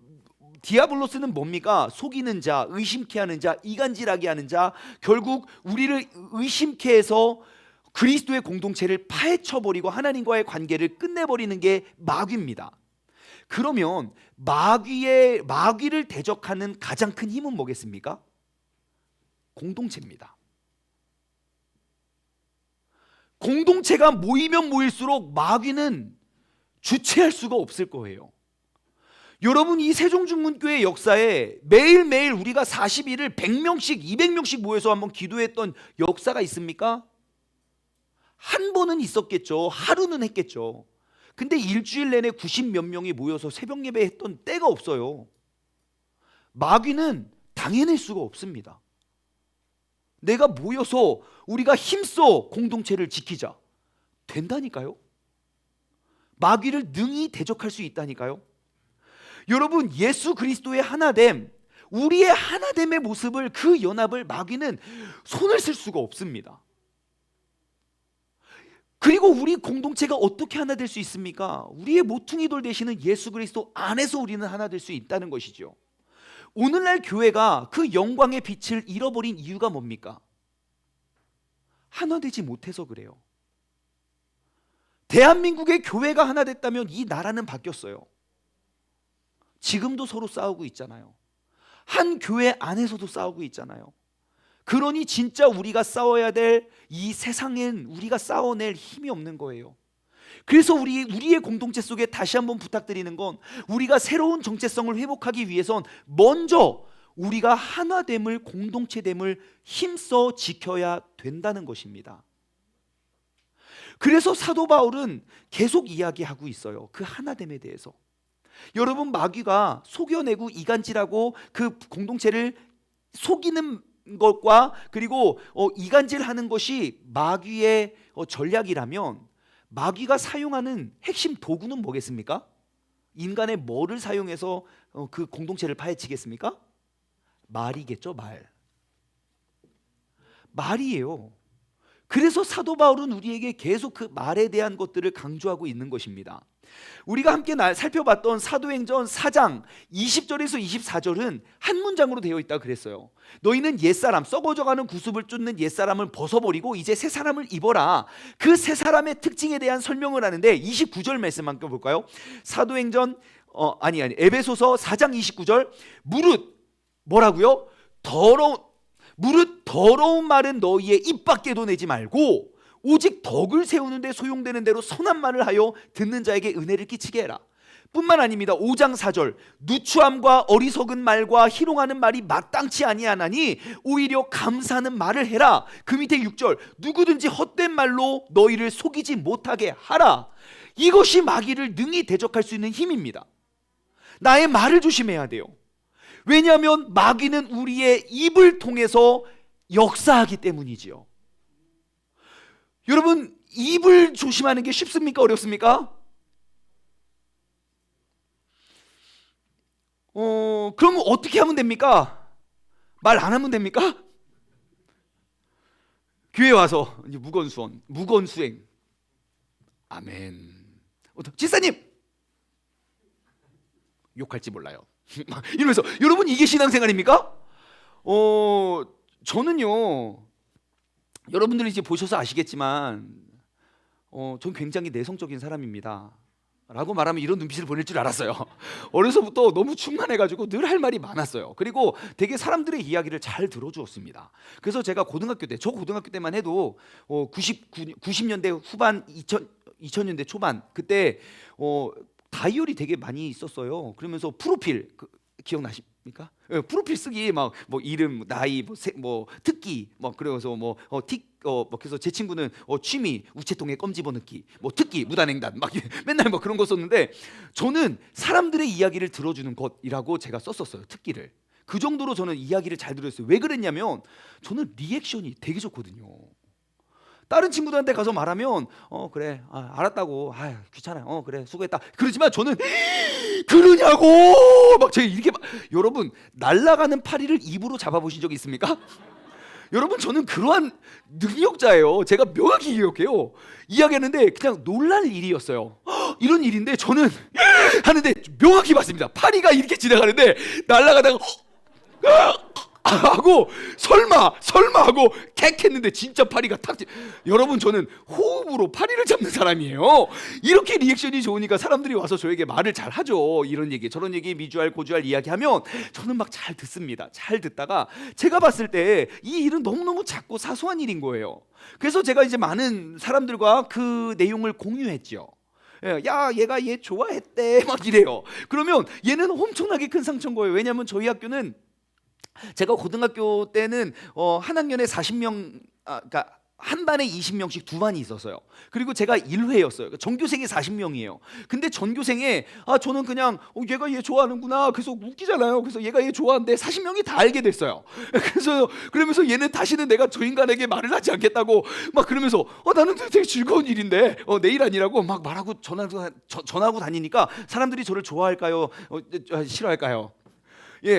S1: 디아블로스는 뭡니까? 속이는 자, 의심케 하는 자, 이간질하게 하는 자, 결국 우리를 의심케 해서 그리스도의 공동체를 파헤쳐버리고 하나님과의 관계를 끝내버리는 게 마귀입니다. 그러면 마귀를 대적하는 가장 큰 힘은 뭐겠습니까? 공동체입니다. 공동체가 모이면 모일수록 마귀는 주체할 수가 없을 거예요. 여러분, 이 세종중문교회 역사에 매일매일 우리가 40일을 100명씩 200명씩 모여서 한번 기도했던 역사가 있습니까? 한 번은 있었겠죠. 하루는 했겠죠. 근데 일주일 내내 90몇 명이 모여서 새벽 예배 했던 때가 없어요. 마귀는 당해낼 수가 없습니다. 내가 모여서 우리가 힘써 공동체를 지키자. 된다니까요. 마귀를 능히 대적할 수 있다니까요. 여러분, 예수 그리스도의 하나됨, 우리의 하나됨의 모습을, 그 연합을 마귀는 손을 쓸 수가 없습니다. 그리고 우리 공동체가 어떻게 하나 될 수 있습니까? 우리의 모퉁이 돌 되시는 예수 그리스도 안에서 우리는 하나 될 수 있다는 것이죠. 오늘날 교회가 그 영광의 빛을 잃어버린 이유가 뭡니까? 하나 되지 못해서 그래요. 대한민국의 교회가 하나 됐다면 이 나라는 바뀌었어요. 지금도 서로 싸우고 있잖아요. 한 교회 안에서도 싸우고 있잖아요. 그러니 진짜 우리가 싸워야 될 이 세상엔 우리가 싸워낼 힘이 없는 거예요. 그래서 우리의 공동체 속에 다시 한번 부탁드리는 건, 우리가 새로운 정체성을 회복하기 위해선 먼저 우리가 하나됨을, 공동체됨을 힘써 지켜야 된다는 것입니다. 그래서 사도 바울은 계속 이야기하고 있어요. 그 하나됨에 대해서. 여러분, 마귀가 속여내고 이간질하고 그 공동체를 속이는 것과 그리고 이간질하는 것이 마귀의 전략이라면, 마귀가 사용하는 핵심 도구는 뭐겠습니까? 인간의 뭐를 사용해서 그 공동체를 파헤치겠습니까? 말이겠죠. 말이에요. 그래서 사도 바울은 우리에게 계속 그 말에 대한 것들을 강조하고 있는 것입니다. 우리가 함께 살펴봤던 사도행전 4장 20절에서 24절은 한 문장으로 되어 있다고 그랬어요. 너희는 옛사람, 썩어져가는 구습을 쫓는 옛사람을 벗어버리고 이제 새 사람을 입어라. 그 새 사람의 특징에 대한 설명을 하는데 29절 말씀 함께 볼까요? 사도행전 에베소서 4장 29절, 무릇 뭐라고요? 무릇 더러운 말은 너희의 입 밖에도 내지 말고 오직 덕을 세우는 데 소용되는 대로 선한 말을 하여 듣는 자에게 은혜를 끼치게 해라. 뿐만 아닙니다. 5장 4절, 누추함과 어리석은 말과 희롱하는 말이 마땅치 아니하나니 오히려 감사하는 말을 해라. 그 밑에 6절, 누구든지 헛된 말로 너희를 속이지 못하게 하라. 이것이 마귀를 능히 대적할 수 있는 힘입니다. 나의 말을 조심해야 돼요. 왜냐하면 마귀는 우리의 입을 통해서 역사하기 때문이지요. 여러분, 입을 조심하는 게 쉽습니까? 어렵습니까? 그럼 어떻게 하면 됩니까? 말 안 하면 됩니까? 교회 와서 이제 무건수행. 아멘. 지사님 욕할지 몰라요. 이러면서, 여러분, 이게 신앙생활입니까? 저는요, 여러분들이 이제 보셔서 아시겠지만 전 굉장히 내성적인 사람입니다 라고 말하면 이런 눈빛을 보낼 줄 알았어요. 어려서부터 너무 충만해가지고 늘 할 말이 많았어요. 그리고 되게 사람들의 이야기를 잘 들어주었습니다. 그래서 제가 저 고등학교 때만 해도 90년대 후반 2000년대 초반 그때 다이어리 되게 많이 있었어요. 그러면서 프로필 기억나십니까? 프로필 쓰기 막 뭐 이름, 나이, 뭐 특기, 뭐 그래서 그래서 제 친구는 취미 우체통에 껌 집어넣기, 뭐 특기 무단횡단, 막 맨날 뭐 그런 거 썼는데, 저는 사람들의 이야기를 들어주는 것이라고 제가 썼었어요. 특기를. 그 정도로 저는 이야기를 잘 들었어요. 왜 그랬냐면 저는 리액션이 되게 좋거든요. 다른 친구들한테 가서 말하면 그래, 알았다고, 귀찮아, 그래, 수고했다, 그러지만 저는 그러냐고 막 제가 이렇게 여러분, 날아가는 파리를 입으로 잡아보신 적이 있습니까? 여러분, 저는 그러한 능력자예요. 제가 명확히 기억해요. 이야기하는데 그냥 놀랄 일이었어요. 이런 일인데 저는 하는데 명확히 봤습니다. 파리가 이렇게 지나가는데 날아가다가 하고 설마 하고 객 했는데 진짜 파리가 탁. 여러분, 저는 호흡으로 파리를 잡는 사람이에요. 이렇게 리액션이 좋으니까 사람들이 와서 저에게 말을 잘 하죠. 이런 얘기 저런 얘기 미주알 고주알 이야기하면 저는 막 잘 듣습니다. 잘 듣다가 제가 봤을 때 이 일은 너무너무 작고 사소한 일인 거예요. 그래서 제가 이제 많은 사람들과 그 내용을 공유했죠. 야, 얘가 얘 좋아했대 막 이래요. 그러면 얘는 엄청나게 큰 상처인 거예요. 왜냐하면 저희 학교는, 제가 고등학교 때는 한 학년에 40명, 그러니까 한 반에 20명씩 두 반이 있었어요. 그리고 제가 1회였어요. 전교생이 40명이에요. 근데 전교생에 저는 그냥 얘가 얘 좋아하는구나, 그래서 웃기잖아요. 그래서 얘가 얘 좋아하는데 40명이 다 알게 됐어요. 그러면서 얘는 다시는 내가 저 인간에게 말을 하지 않겠다고 막 그러면서 나는 되게 즐거운 일인데 내일 아니라고 막 말하고 전하고 다니니까 사람들이 저를 좋아할까요? 싫어할까요?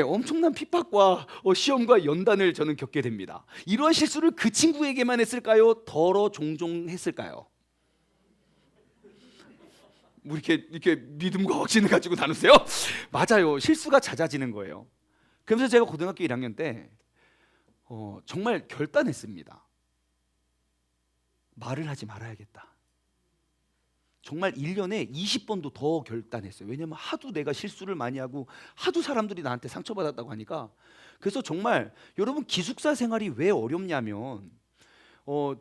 S1: 엄청난 핍박과 시험과 연단을 저는 겪게 됩니다. 이러한 실수를 그 친구에게만 했을까요? 더러 종종 했을까요? 뭐 이렇게 믿음과 확신을 가지고 나누세요? 맞아요. 실수가 잦아지는 거예요. 그러면서 제가 고등학교 1학년 때 정말 결단했습니다. 말을 하지 말아야겠다. 정말 1년에 20번도 더 결단했어요. 왜냐면 하도 내가 실수를 많이 하고 하도 사람들이 나한테 상처받았다고 하니까. 그래서 정말 여러분 기숙사 생활이 왜 어렵냐면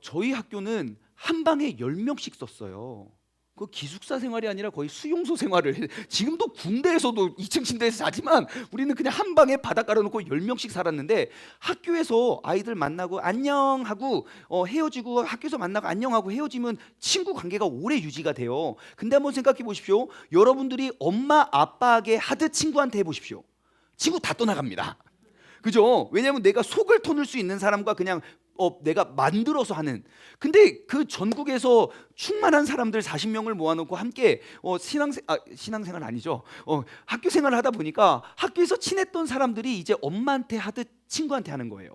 S1: 저희 학교는 한 방에 10명씩 썼어요. 그 기숙사 생활이 아니라 거의 수용소 생활을 지금도 군대에서도 2층 침대에서 자지만 우리는 그냥 한 방에 바닥 깔아놓고 10명씩 살았는데 학교에서 아이들 만나고 안녕하고 헤어지고 학교에서 만나고 안녕하고 헤어지면 친구 관계가 오래 유지가 돼요. 근데 한번 생각해 보십시오. 여러분들이 엄마 아빠에게 하듯 친구한테 해보십시오. 친구 다 떠나갑니다. 그죠? 왜냐하면 내가 속을 터널 수 있는 사람과 그냥 내가 만들어서 하는. 근데 그 전국에서 충만한 사람들 40명을 모아놓고 함께 신앙생활 아니죠. 학교 생활을 하다 보니까 학교에서 친했던 사람들이 이제 엄마한테 하듯 친구한테 하는 거예요.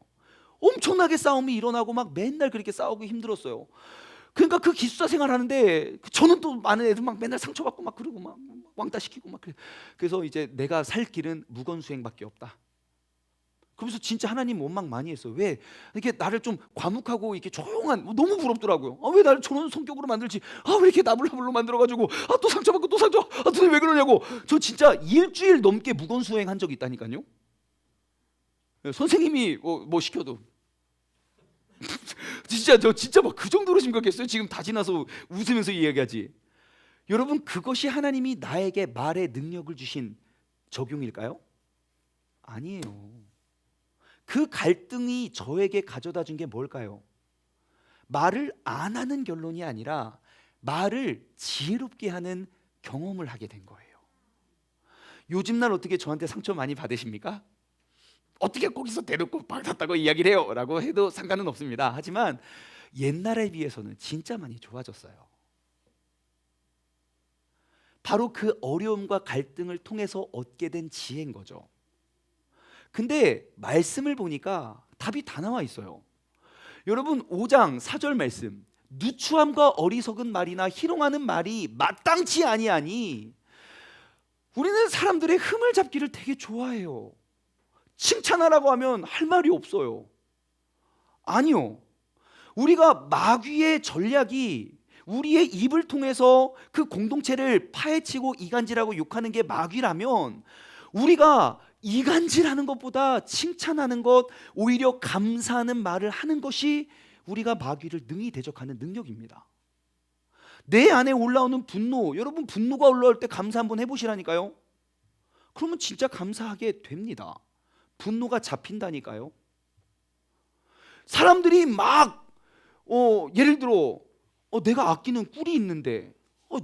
S1: 엄청나게 싸움이 일어나고 막 맨날 그렇게 싸우고 힘들었어요. 그러니까 그 기숙사 생활하는데 저는 또 많은 애들 막 맨날 상처받고 막 그러고 막 왕따 시키고 막 그래. 그래서 이제 내가 살 길은 무건수행밖에 없다. 그러면서 진짜 하나님 원망 많이 했어요. 왜 이렇게 나를 좀 과묵하고 이렇게 조용한, 너무 부럽더라고요. 왜 나를 저런 성격으로 만들지? 왜 이렇게 나불나불로 만들어가지고 또 상처받고 또 상처. 도대체 왜 그러냐고. 저 진짜 일주일 넘게 무건수행한 적이 있다니까요. 선생님이 뭐 시켜도 진짜 저 진짜 막 그 정도로 심각했어요. 지금 다 지나서 웃으면서 이야기하지. 여러분 그것이 하나님이 나에게 말의 능력을 주신 적용일까요? 아니에요. 그 갈등이 저에게 가져다 준 게 뭘까요? 말을 안 하는 결론이 아니라 말을 지혜롭게 하는 경험을 하게 된 거예요. 요즘 날 어떻게 저한테 상처 많이 받으십니까? 어떻게 거기서 대놓고 받았다고 이야기를 해요 라고 해도 상관은 없습니다. 하지만 옛날에 비해서는 진짜 많이 좋아졌어요. 바로 그 어려움과 갈등을 통해서 얻게 된 지혜인 거죠. 근데 말씀을 보니까 답이 다 나와 있어요. 여러분 5장 4절 말씀, 누추함과 어리석은 말이나 희롱하는 말이 마땅치 아니하니. 우리는 사람들의 흠을 잡기를 되게 좋아해요. 칭찬하라고 하면 할 말이 없어요. 아니요. 우리가 마귀의 전략이 우리의 입을 통해서 그 공동체를 파헤치고 이간질하고 욕하는 게 마귀라면, 우리가 이간질하는 것보다 칭찬하는 것, 오히려 감사하는 말을 하는 것이 우리가 마귀를 능히 대적하는 능력입니다. 내 안에 올라오는 분노, 여러분 분노가 올라올 때 감사 한번 해보시라니까요. 그러면 진짜 감사하게 됩니다. 분노가 잡힌다니까요. 사람들이 막 예를 들어 내가 아끼는 꿀이 있는데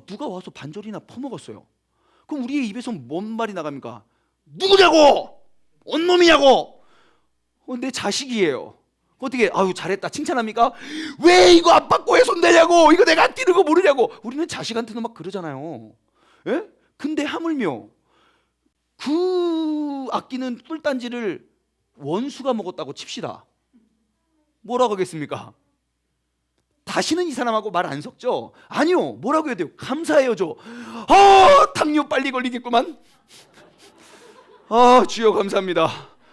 S1: 누가 와서 반절이나 퍼먹었어요. 그럼 우리의 입에서 뭔 말이 나갑니까? 누구냐고! 언놈이냐고! 내 자식이에요. 어떻게 아유 잘했다 칭찬합니까? 왜 이거 아빠 거에 손대냐고! 이거 내가 아끼는 거 모르냐고! 우리는 자식한테도 막 그러잖아요. 예? 근데 하물며 그 아끼는 꿀단지를 원수가 먹었다고 칩시다. 뭐라고 하겠습니까? 다시는 이 사람하고 말 안 섞죠? 아니요. 뭐라고 해야 돼요? 감사해요. 당뇨 빨리 걸리겠구만. 주여 감사합니다.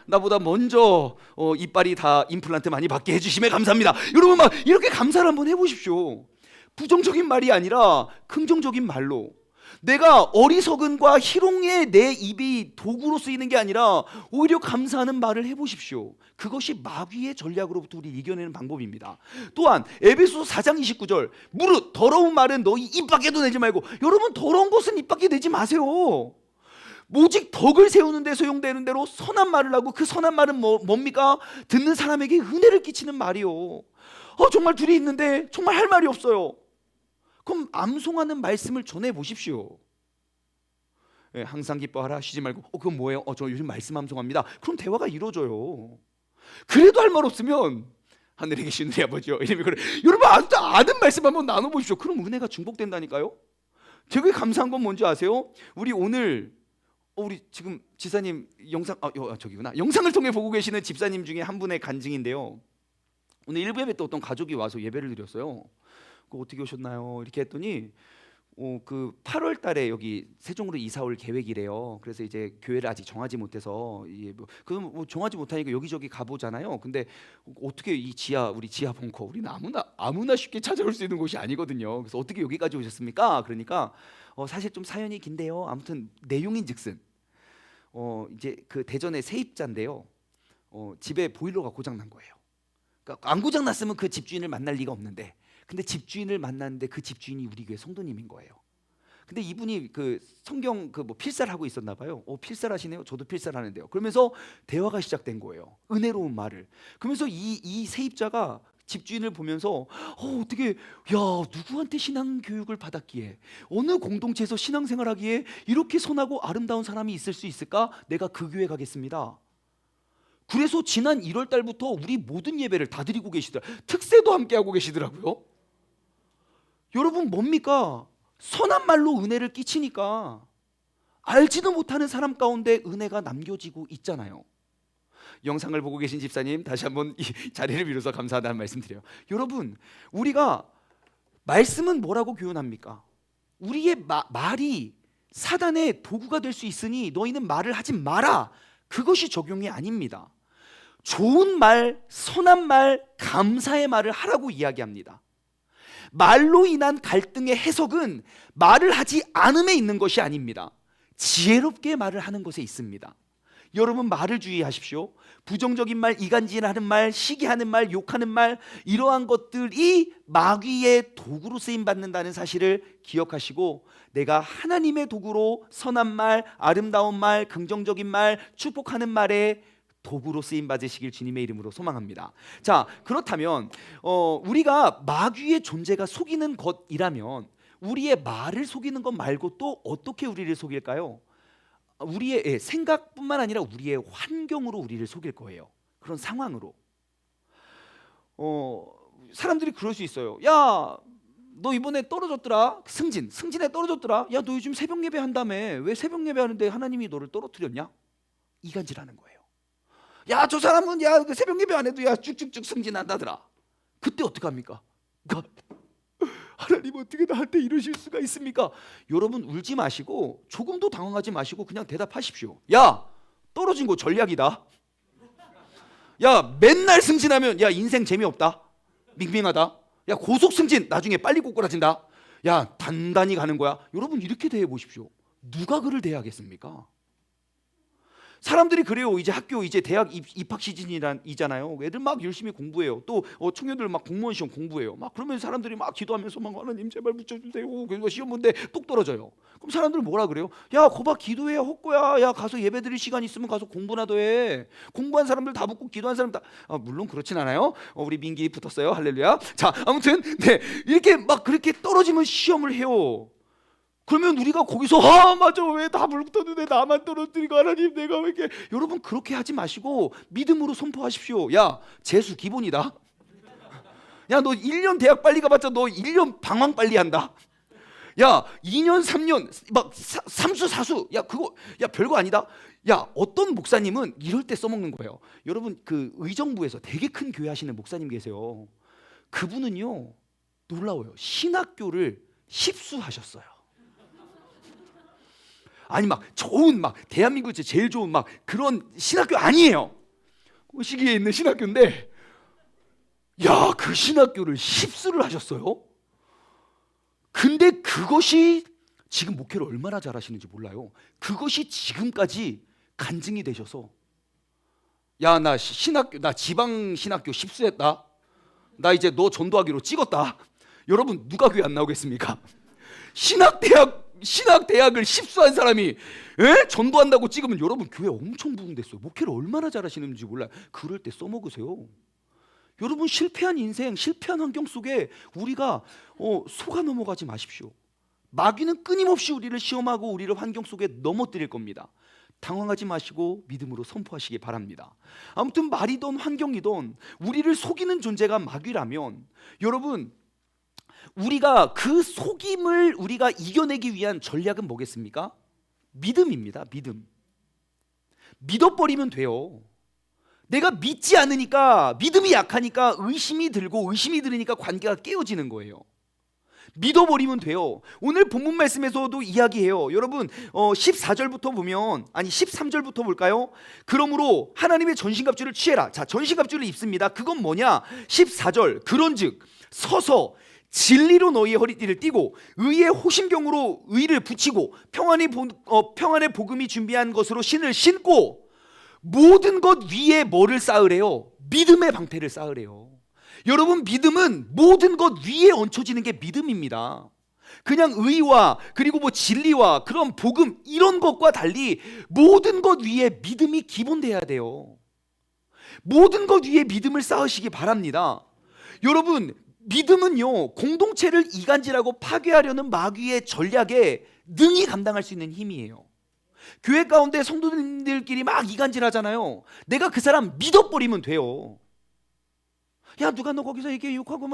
S1: 나보다 먼저 이빨이 다 임플란트 많이 받게 해주심에 감사합니다. 여러분 막 이렇게 감사를 한번 해보십시오. 부정적인 말이 아니라 긍정적인 말로. 내가 어리석은과 희롱에 내 입이 도구로 쓰이는 게 아니라 오히려 감사하는 말을 해보십시오. 그것이 마귀의 전략으로부터 우리 이겨내는 방법입니다. 또한 에베소서 4장 29절, 무릇 더러운 말은 너희 입 밖에도 내지 말고. 여러분 더러운 것은 입 밖에 내지 마세요. 오직 덕을 세우는 데 소용되는 대로 선한 말을 하고, 그 선한 말은 뭡니까? 듣는 사람에게 은혜를 끼치는 말이요. 정말 둘이 있는데 정말 할 말이 없어요. 그럼 암송하는 말씀을 전해 보십시오. 항상 기뻐하라 쉬지 말고. 그건 뭐예요? 저 요즘 말씀 암송합니다. 그럼 대화가 이루어져요. 그래도 할 말 없으면 하늘에 계신 우리 아버지요 이름이 그래. 여러분 아는 말씀 한번 나눠보십시오. 그럼 은혜가 증복된다니까요. 되게 감사한 건 뭔지 아세요? 우리 오늘 우리 지금 지사님 저기구나. 영상을 통해 보고 계시는 집사님 중에 한 분의 간증인데요. 오늘 1부 예배 때 어떤 가족이 와서 예배를 드렸어요. 어떻게 오셨나요? 이렇게 했더니 그 8월 달에 여기 세종으로 이사 올 계획이래요. 그래서 이제 교회를 아직 정하지 못해서 이게 그럼 정하지 못하니까 여기저기 가보잖아요. 근데 어떻게 이 우리 지하 벙커 우리는 아무나 쉽게 찾아올 수 있는 곳이 아니거든요. 그래서 어떻게 여기까지 오셨습니까? 그러니까 사실 좀 사연이 긴데요. 아무튼 내용인즉슨 이제 그 대전의 세입자인데요. 집에 보일러가 고장 난 거예요. 그러니까 안 고장 났으면 그 집주인을 만날 리가 없는데, 근데 집주인을 만났는데 그 집주인이 우리 교회 성도님인 거예요. 근데 이분이 그 성경 그 뭐 필사하고 있었나 봐요. 필사하시네요. 저도 필사하는데요. 그러면서 대화가 시작된 거예요. 은혜로운 말을. 그러면서 이 세입자가 집주인을 보면서 어떻게 누구한테 신앙 교육을 받았기에 어느 공동체에서 신앙생활하기에 이렇게 선하고 아름다운 사람이 있을 수 있을까? 내가 그 교회 가겠습니다. 그래서 지난 1월 달부터 우리 모든 예배를 다 드리고 계시더라고요. 특세도 함께 하고 계시더라고요. 여러분 뭡니까? 선한 말로 은혜를 끼치니까 알지도 못하는 사람 가운데 은혜가 남겨지고 있잖아요. 영상을 보고 계신 집사님 다시 한번 이 자리를 빌어서 감사하다는 말씀 드려요. 여러분 우리가 말씀은 뭐라고 교훈합니까? 우리의 말이 사단의 도구가 될 수 있으니 너희는 말을 하지 마라. 그것이 적용이 아닙니다. 좋은 말, 선한 말, 감사의 말을 하라고 이야기합니다. 말로 인한 갈등의 해석은 말을 하지 않음에 있는 것이 아닙니다. 지혜롭게 말을 하는 것에 있습니다. 여러분 말을 주의하십시오. 부정적인 말, 이간질하는 말, 시기하는 말, 욕하는 말, 이러한 것들이 마귀의 도구로 쓰임받는다는 사실을 기억하시고, 내가 하나님의 도구로 선한 말, 아름다운 말, 긍정적인 말, 축복하는 말에 도구로 쓰임 받으시길 주님의 이름으로 소망합니다. 자, 그렇다면 우리가 마귀의 존재가 속이는 것이라면 우리의 말을 속이는 것 말고 또 어떻게 우리를 속일까요? 우리의 생각뿐만 아니라 우리의 환경으로 우리를 속일 거예요. 그런 상황으로. 사람들이 그럴 수 있어요. 야, 너 이번에 떨어졌더라. 승진에 떨어졌더라. 야, 너 요즘 새벽 예배 한다며. 왜 새벽 예배 하는데 하나님이 너를 떨어뜨렸냐? 이간질하는 거예요. 야, 저 사람은 그 새벽 예배 안 해도 쭉쭉쭉 승진한다더라. 그때 어떡합니까? 하나님 어떻게 나한테 이러실 수가 있습니까? 여러분 울지 마시고 조금도 당황하지 마시고 그냥 대답하십시오. 야, 떨어진 거 전략이다. 야, 맨날 승진하면 인생 재미없다. 밍밍하다. 야, 고속 승진 나중에 빨리 꼬꾸라진다. 야, 단단히 가는 거야. 여러분 이렇게 대해 보십시오. 누가 그를 대하겠습니까? 사람들이 그래요. 이제 학교 이제 대학 입학 시즌이잖아요. 애들 막 열심히 공부해요. 또 청년들 막 공무원 시험 공부해요. 막 그러면 사람들이 막 기도하면서 막 하나님 제발 붙여주세요. 그래서 시험 문제 뚝 떨어져요. 그럼 사람들 뭐라 그래요? 야, 거봐 기도해야 헛거야. 야, 가서 예배드릴 시간 있으면 가서 공부나 더 해. 공부한 사람들 다 붙고 기도한 사람 다 물론 그렇진 않아요. 우리 민기 붙었어요. 할렐루야. 자, 아무튼 이렇게 막 그렇게 떨어지면 시험을 해요. 그러면 우리가 거기서 맞아 왜 다 불붙었는데 나만 떨어뜨리고 하나님 내가 왜 이렇게. 여러분 그렇게 하지 마시고 믿음으로 선포하십시오. 야, 재수 기본이다. 야, 너 1년 대학 빨리 가봤자 너 1년 방황 빨리 한다. 야, 2년 3년 막 삼수 사수 그거 별거 아니다. 야, 어떤 목사님은 이럴 때 써먹는 거예요. 여러분 그 의정부에서 되게 큰 교회 하시는 목사님 계세요. 그분은요 놀라워요. 신학교를 십수하셨어요. 아니 막 좋은 막 대한민국에서 제일 좋은 막 그런 신학교 아니에요. 그 시기에 있는 신학교인데 그 신학교를 십수를 하셨어요. 근데 그것이 지금 목회를 얼마나 잘하시는지 몰라요. 그것이 지금까지 간증이 되셔서 나 신학교 나 지방 신학교 십수했다. 나 이제 너 전도하기로 찍었다. 여러분 누가 교회 안 나오겠습니까? 신학대학을 십수한 사람이 전도한다고 찍으면 여러분 교회 엄청 부흥됐어요. 목회를 얼마나 잘하시는지 몰라요. 그럴 때 써먹으세요. 여러분 실패한 인생, 실패한 환경 속에 우리가 속아 넘어가지 마십시오. 마귀는 끊임없이 우리를 시험하고 우리를 환경 속에 넘어뜨릴 겁니다. 당황하지 마시고 믿음으로 선포하시기 바랍니다. 아무튼 말이든 환경이든 우리를 속이는 존재가 마귀라면 여러분 우리가 그 속임을 우리가 이겨내기 위한 전략은 뭐겠습니까? 믿음입니다. 믿음. 믿어버리면 돼요. 내가 믿지 않으니까 믿음이 약하니까 의심이 들고 의심이 들으니까 관계가 깨어지는 거예요. 믿어버리면 돼요. 오늘 본문 말씀에서도 이야기해요. 여러분 14절부터 보면, 아니 13절부터 볼까요? 그러므로 하나님의 전신갑주를 취해라. 자, 전신갑주를 입습니다. 그건 뭐냐? 14절 그런즉 서서 진리로 너희의 허리띠를 띠고 의의 호심경으로 의를 붙이고 평안의 복음이 준비한 것으로 신을 신고 모든 것 위에 뭐를 쌓으래요? 믿음의 방패를 쌓으래요. 여러분, 믿음은 모든 것 위에 얹혀지는 게 믿음입니다. 그냥 의와 그리고 뭐 진리와 그런 복음 이런 것과 달리 모든 것 위에 믿음이 기본돼야 돼요. 모든 것 위에 믿음을 쌓으시기 바랍니다. 여러분, 믿음은요, 공동체를 이간질하고 파괴하려는 마귀의 전략에 능히 감당할 수 있는 힘이에요. 교회 가운데 성도님들끼리 막 이간질하잖아요. 내가 그 사람 믿어버리면 돼요. 야, 누가 너 거기서 이렇게 욕하고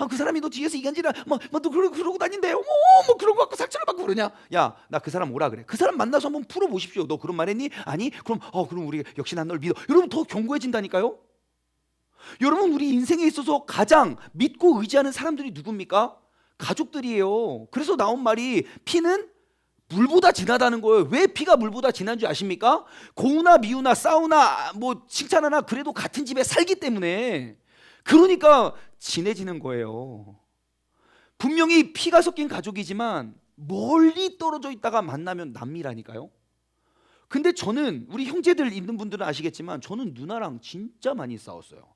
S1: 그 사람이 너 뒤에서 이간질하 너 그러고 다닌대요. 뭐 그런 거 갖고 상처를 받고 그러냐? 야, 나 그 사람 오라 그래. 그 사람 만나서 한번 풀어보십시오. 너 그런 말 했니? 아니? 그럼 우리 역시 난 널 믿어. 여러분, 더 견고해진다니까요. 여러분, 우리 인생에 있어서 가장 믿고 의지하는 사람들이 누굽니까? 가족들이에요. 그래서 나온 말이 피는 물보다 진하다는 거예요. 왜 피가 물보다 진한 줄 아십니까? 고우나 미우나 싸우나 뭐 칭찬하나 그래도 같은 집에 살기 때문에, 그러니까 진해지는 거예요. 분명히 피가 섞인 가족이지만 멀리 떨어져 있다가 만나면 남미라니까요. 근데 저는, 우리 형제들 있는 분들은 아시겠지만 저는 누나랑 진짜 많이 싸웠어요.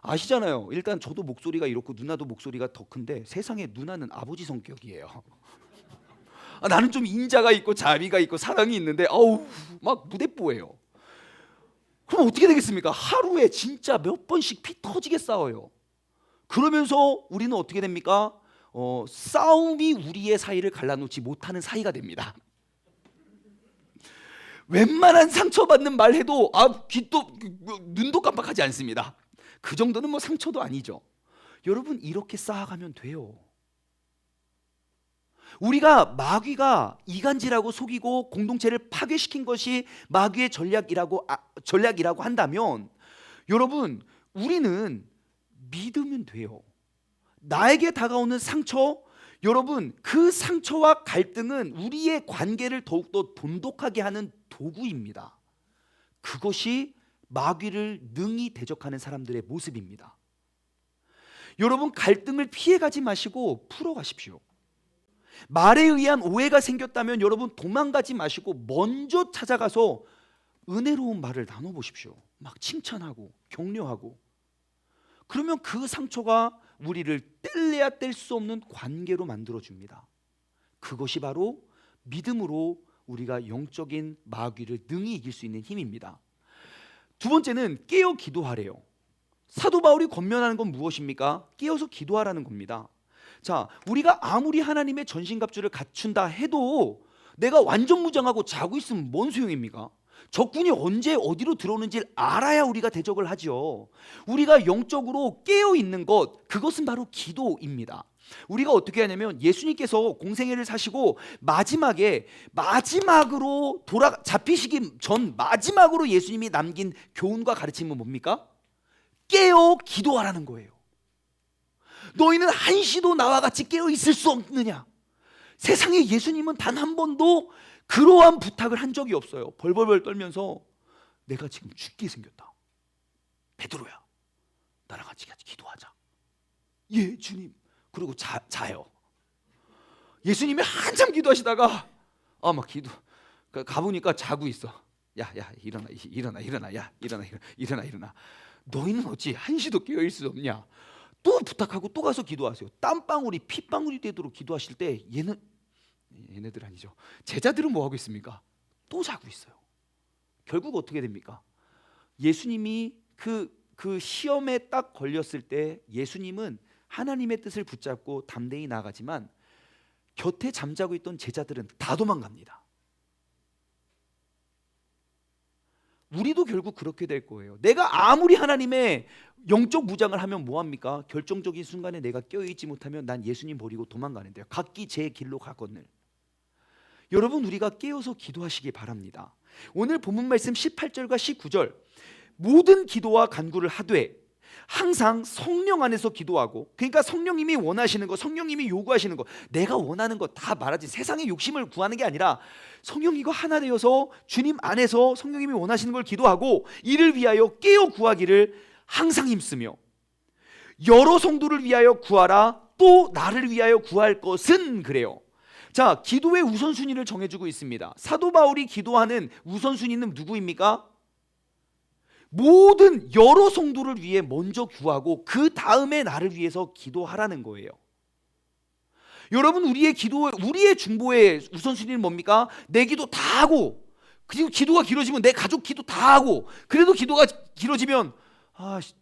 S1: 아시잖아요. 일단 저도 목소리가 이렇고 누나도 목소리가 더 큰데 세상에 누나는 아버지 성격이에요. 나는 좀 인자가 있고 자비가 있고 사랑이 있는데 막 무대뽀예요. 그럼 어떻게 되겠습니까? 하루에 진짜 몇 번씩 피 터지게 싸워요. 그러면서 우리는 어떻게 됩니까? 싸움이 우리의 사이를 갈라놓지 못하는 사이가 됩니다. 웬만한 상처받는 말 해도 귀도 눈도 깜빡하지 않습니다. 그 정도는 뭐 상처도 아니죠. 여러분, 이렇게 쌓아가면 돼요. 우리가 마귀가 이간질하고 속이고 공동체를 파괴시킨 것이 마귀의 전략이라고 한다면, 여러분, 우리는 믿으면 돼요. 나에게 다가오는 상처, 여러분, 그 상처와 갈등은 우리의 관계를 더욱더 돈독하게 하는 도구입니다. 그것이 마귀를 능히 대적하는 사람들의 모습입니다. 여러분, 갈등을 피해가지 마시고 풀어가십시오. 말에 의한 오해가 생겼다면 여러분, 도망가지 마시고 먼저 찾아가서 은혜로운 말을 나눠보십시오. 막 칭찬하고 격려하고. 그러면 그 상처가 우리를 뗄래야 뗄 수 없는 관계로 만들어줍니다. 그것이 바로 믿음으로 우리가 영적인 마귀를 능히 이길 수 있는 힘입니다. 두 번째는 깨어 기도하래요. 사도 바울이 권면하는 건 무엇입니까? 깨어서 기도하라는 겁니다. 자, 우리가 아무리 하나님의 전신갑주를 갖춘다 해도 내가 완전 무장하고 자고 있으면 뭔 소용입니까? 적군이 언제 어디로 들어오는지 알아야 우리가 대적을 하죠. 우리가 영적으로 깨어 있는 것, 그것은 바로 기도입니다. 우리가 어떻게 하냐면, 예수님께서 공생애를 사시고 마지막으로 잡히시기 전 마지막으로 예수님이 남긴 교훈과 가르침은 뭡니까? 깨어 기도하라는 거예요. 너희는 한시도 나와 같이 깨어 있을 수 없느냐? 세상에 예수님은 단 한 번도 그러한 부탁을 한 적이 없어요. 벌벌벌 떨면서 내가 지금 죽게 생겼다. 베드로야, 나랑 같이 기도하자. 예, 주님. 그리고 자요. 예수님이 한참 기도하시다가 막 가보니까 자고 있어. 야, 일어나. 야, 일어나. 너희는 어찌 한시도 깨어있을 수 없냐? 또 부탁하고 또 가서 기도하세요. 땀방울이 핏방울이 되도록 기도하실 때 얘네들 아니죠. 제자들은 뭐 하고 있습니까? 또 자고 있어요. 결국 어떻게 됩니까? 예수님이 그 시험에 딱 걸렸을 때 예수님은 하나님의 뜻을 붙잡고 담대히 나가지만 곁에 잠자고 있던 제자들은 다 도망갑니다. 우리도 결국 그렇게 될 거예요. 내가 아무리 하나님의 영적 무장을 하면 뭐합니까? 결정적인 순간에 내가 깨어있지 못하면 난 예수님 버리고 도망가는데요. 각기 제 길로 가거늘. 여러분, 우리가 깨어서 기도하시기 바랍니다. 오늘 본문 말씀 18절과 19절, 모든 기도와 간구를 하되 항상 성령 안에서 기도하고, 그러니까 성령님이 원하시는 거, 성령님이 요구하시는 거, 내가 원하는 거 다 말하지, 세상의 욕심을 구하는 게 아니라 성령님과 하나 되어서 주님 안에서 성령님이 원하시는 걸 기도하고 이를 위하여 깨어 구하기를 항상 힘쓰며, 여러 성도를 위하여 구하라, 또 나를 위하여 구할 것은 그래요. 자, 기도의 우선순위를 정해주고 있습니다. 사도 바울이 기도하는 우선순위는 누구입니까? 모든 여러 성도를 위해 먼저 구하고 그 다음에 나를 위해서 기도하라는 거예요. 여러분, 우리의 기도, 우리의 중보의 우선순위는 뭡니까? 내 기도 다 하고, 그리고 기도가 길어지면 내 가족 기도 다 하고, 그래도 기도가 길어지면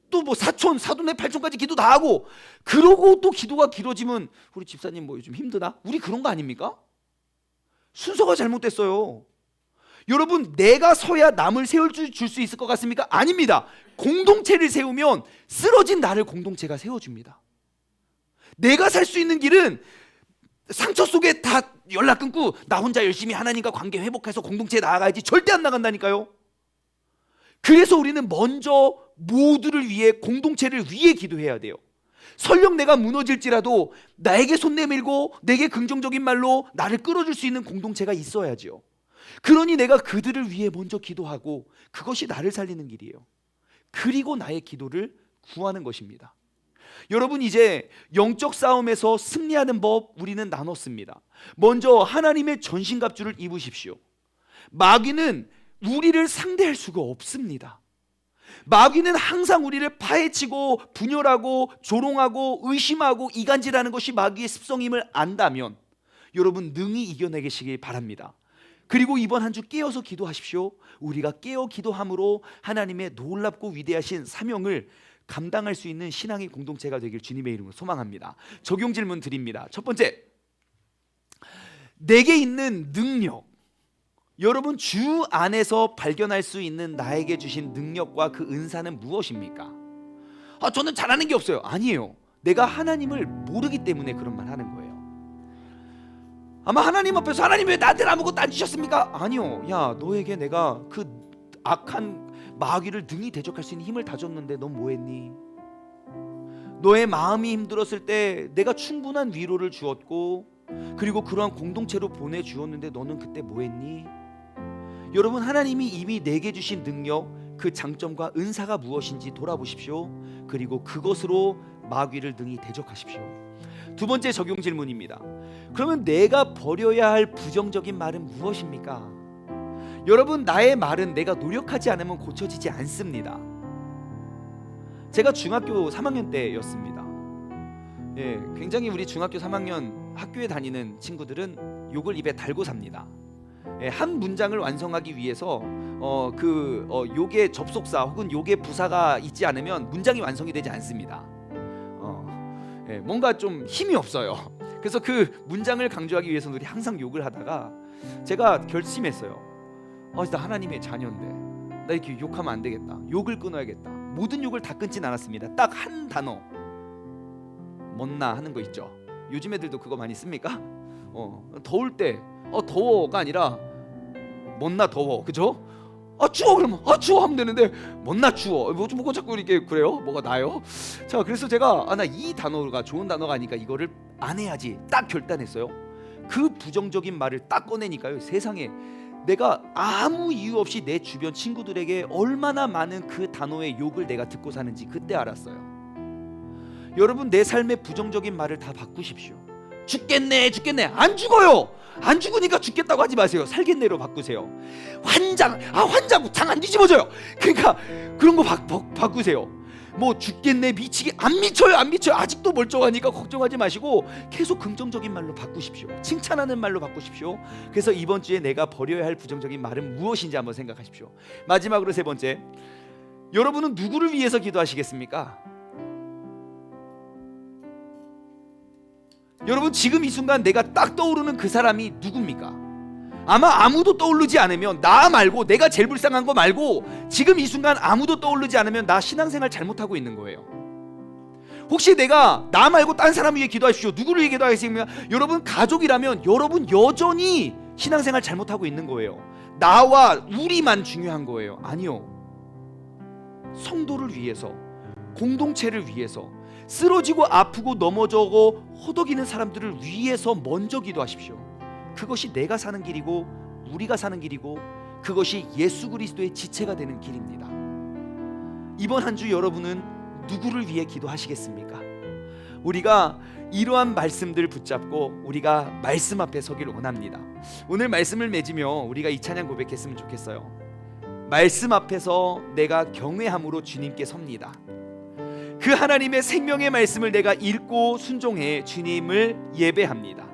S1: 또 뭐 사촌, 사돈의 팔촌까지 기도 다 하고, 그러고 또 기도가 길어지면 우리 집사님 뭐 요즘 힘드나? 우리 그런 거 아닙니까? 순서가 잘못됐어요. 여러분, 내가 서야 남을 세워줄 수 있을 것 같습니까? 아닙니다. 공동체를 세우면 쓰러진 나를 공동체가 세워줍니다. 내가 살 수 있는 길은 상처 속에 다 연락 끊고 나 혼자 열심히 하나님과 관계 회복해서 공동체에 나아가야지, 절대 안 나간다니까요. 그래서 우리는 먼저 모두를 위해, 공동체를 위해 기도해야 돼요. 설령 내가 무너질지라도 나에게 손 내밀고 내게 긍정적인 말로 나를 끌어줄 수 있는 공동체가 있어야죠. 그러니 내가 그들을 위해 먼저 기도하고, 그것이 나를 살리는 길이에요. 그리고 나의 기도를 구하는 것입니다. 여러분, 이제 영적 싸움에서 승리하는 법 우리는 나눴습니다. 먼저 하나님의 전신갑주를 입으십시오. 마귀는 우리를 상대할 수가 없습니다. 마귀는 항상 우리를 파헤치고 분열하고 조롱하고 의심하고 이간질하는 것이 마귀의 습성임을 안다면 여러분, 능히 이겨내시길 바랍니다. 그리고 이번 한 주 깨어서 기도하십시오. 우리가 깨어 기도함으로 하나님의 놀랍고 위대하신 사명을 감당할 수 있는 신앙의 공동체가 되길 주님의 이름으로 소망합니다. 적용 질문 드립니다. 첫 번째, 내게 있는 능력, 여러분 주 안에서 발견할 수 있는 나에게 주신 능력과 그 은사는 무엇입니까? 저는 잘하는 게 없어요. 아니에요. 내가 하나님을 모르기 때문에 그런 말 하는 거예요. 아마 하나님 앞에서 하나님 왜 나한테 아무것도 안 주셨습니까? 아니요. 야, 너에게 내가 그 악한 마귀를 능히 대적할 수 있는 힘을 다 줬는데 넌 뭐했니? 너의 마음이 힘들었을 때 내가 충분한 위로를 주었고, 그리고 그러한 공동체로 보내주었는데 너는 그때 뭐했니? 여러분, 하나님이 이미 내게 주신 능력, 그 장점과 은사가 무엇인지 돌아보십시오. 그리고 그것으로 마귀를 능히 대적하십시오. 두 번째 적용 질문입니다. 그러면 내가 버려야 할 부정적인 말은 무엇입니까? 여러분, 나의 말은 내가 노력하지 않으면 고쳐지지 않습니다. 제가 중학교 3학년 때였습니다. 굉장히 우리 중학교 3학년 학교에 다니는 친구들은 욕을 입에 달고 삽니다. 한 문장을 완성하기 위해서 욕의 접속사 혹은 욕의 부사가 있지 않으면 문장이 완성이 되지 않습니다. 뭔가 좀 힘이 없어요. 그래서 그 문장을 강조하기 위해서는 우리 항상 욕을 하다가 제가 결심했어요. 나 하나님의 자녀인데 나 이렇게 욕하면 안 되겠다. 욕을 끊어야겠다. 모든 욕을 다 끊진 않았습니다. 딱 한 단어, 못나 하는 거 있죠. 요즘 애들도 그거 많이 씁니까? 더울 때 더워가 아니라 못나 더워, 그죠? 추워, 그러면 추워 하면 되는데 못나 추워. 뭐 자꾸 이렇게 그래요? 뭐가 나요? 자, 그래서 제가 나 이 단어가 좋은 단어가 아니까 이거를 안 해야지 딱 결단했어요. 그 부정적인 말을 딱 꺼내니까요, 세상에 내가 아무 이유 없이 내 주변 친구들에게 얼마나 많은 그 단어의 욕을 내가 듣고 사는지 그때 알았어요. 여러분, 내 삶의 부정적인 말을 다 바꾸십시오. 죽겠네, 안 죽어요. 안 죽으니까 죽겠다고 하지 마세요. 살겠네로 바꾸세요. 환장 장 안 뒤집어져요. 그러니까 그런 거 바꾸세요. 뭐 죽겠네, 미치게, 안 미쳐요. 아직도 멀쩡하니까 걱정하지 마시고 계속 긍정적인 말로 바꾸십시오. 칭찬하는 말로 바꾸십시오. 그래서 이번 주에 내가 버려야 할 부정적인 말은 무엇인지 한번 생각하십시오. 마지막으로 세 번째, 여러분은 누구를 위해서 기도하시겠습니까? 여러분, 지금 이 순간 내가 딱 떠오르는 그 사람이 누굽니까? 아마 아무도 떠오르지 않으면, 나 말고, 내가 제일 불쌍한 거 말고 지금 이 순간 아무도 떠오르지 않으면 나 신앙생활 잘못하고 있는 거예요. 혹시 내가 나 말고 딴 사람 위해 기도하십시오. 누구를 위해 기도하겠습니까? 여러분, 가족이라면 여러분 여전히 신앙생활 잘못하고 있는 거예요. 나와 우리만 중요한 거예요. 아니요. 성도를 위해서, 공동체를 위해서, 쓰러지고 아프고 넘어져고 허덕이는 사람들을 위해서 먼저 기도하십시오. 그것이 내가 사는 길이고 우리가 사는 길이고 그것이 예수 그리스도의 지체가 되는 길입니다. 이번 한 주 여러분은 누구를 위해 기도하시겠습니까? 우리가 이러한 말씀들 붙잡고 우리가 말씀 앞에 서기를 원합니다. 오늘 말씀을 맺으며 우리가 이 찬양 고백했으면 좋겠어요. 말씀 앞에서 내가 경외함으로 주님께 섭니다. 그 하나님의 생명의 말씀을 내가 읽고 순종해 주님을 예배합니다.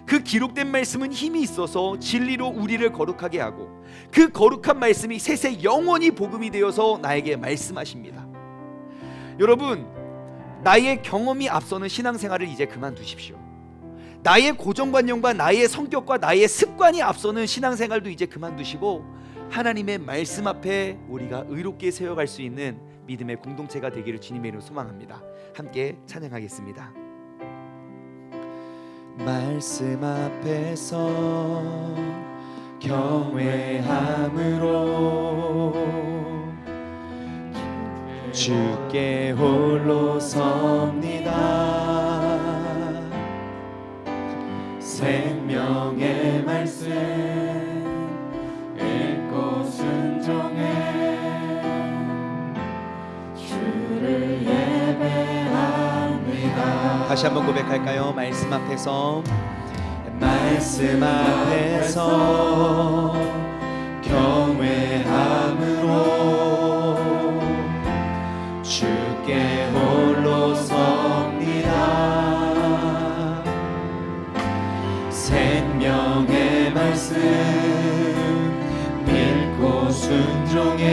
S1: 그 기록된 말씀은 힘이 있어서 진리로 우리를 거룩하게 하고 그 거룩한 말씀이 세세 영원히 복음이 되어서 나에게 말씀하십니다. 여러분, 나의 경험이 앞서는 신앙생활을 이제 그만두십시오. 나의 고정관념과 나의 성격과 나의 습관이 앞서는 신앙생활도 이제 그만두시고 하나님의 말씀 앞에 우리가 의롭게 세워갈 수 있는 믿음의 공동체가 되기를 주님의 이름으로 소망합니다. 함께 찬양하겠습니다.
S2: 말씀 앞에서 경외함으로 주께 홀로 섭니다. 생명의 말씀 읽고 순종해 주를 예배합니다. 다시 한번 고백할까요? 말씀 앞에서 경외함으로 주께 홀로 섭니다. 생명의 말씀 믿고 순종해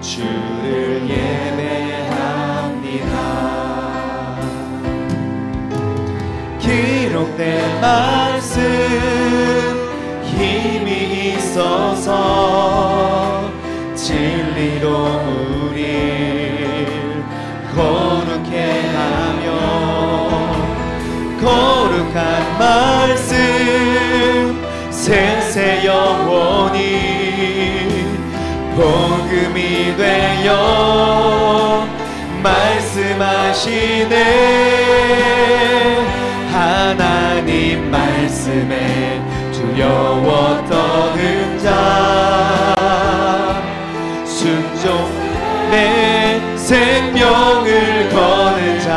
S2: 주를 예배합니다. 기록된 말씀 힘이 있어서 진리로 우릴 거룩해 하며 거룩한 말씀 세세 영원히 복음이 되어 말씀하시네. 하나님 말씀에 두려워 떠는 자 순종 내 생명을 거는 자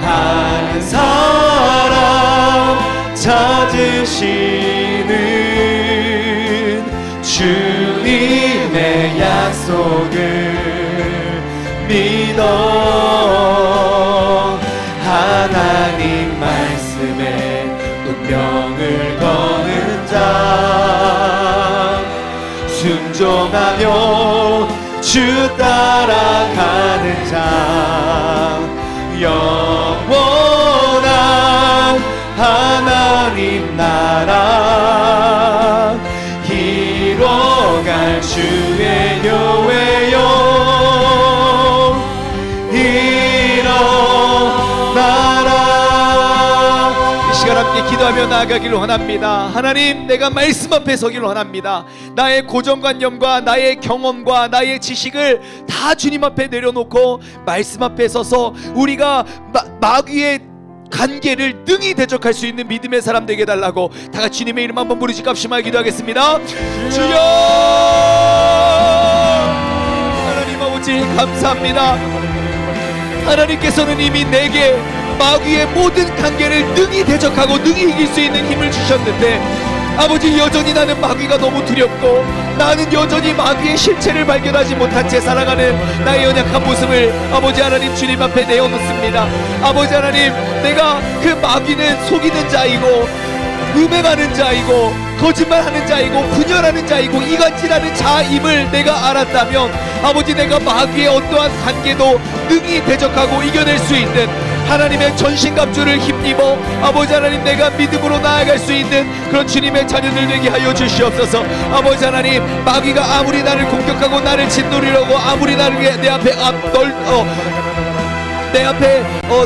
S2: 하는 사람 찾으시는 주님의 약속을 믿어 하나님 말씀에 운명을 거는 자 순종하며 주 따라가는 자 영원한 하나님 나라 이뤄갈 주의 교회요 일어나라. 이 시간 함께 기도하며 나아가기를 원합니다. 하나님, 내가 말씀 앞에 서기를 원합니다. 나의 고정관념과 나의 경험과 나의 지식을 다 주님 앞에 내려놓고 말씀 앞에 서서 우리가 마귀의 관계를 능히 대적할 수 있는 믿음의 사람 되게 해달라고 다 같이 주님의 이름 한번 부르시 값심하게 기도하겠습니다. 주여! 하나님 아버지 감사합니다. 하나님께서는 이미 내게 마귀의 모든 관계를 능히 대적하고 능히 이길 수 있는 힘을 주셨는데 아버지, 여전히 나는 마귀가 너무 두렵고 나는 여전히 마귀의 실체를 발견하지 못한 채 살아가는 나의 연약한 모습을 아버지 하나님 주님 앞에 내어놓습니다. 아버지 하나님, 내가 그 마귀는 속이는 자이고 음행하는 자이고 거짓말하는 자이고 분열하는 자이고 이간질하는 자임을 내가 알았다면 아버지, 내가 마귀의 어떠한 관계도 능히 대적하고 이겨낼 수 있는 하나님의 전신갑주를 힘입어 아버지 하나님, 내가 믿음으로 나아갈 수 있는 그런 주님의 자녀들 되게 하여 주시옵소서. 아버지 하나님, 마귀가 아무리 나를 공격하고 나를 짓누르려고 아무리 나를 내 앞에 내 앞에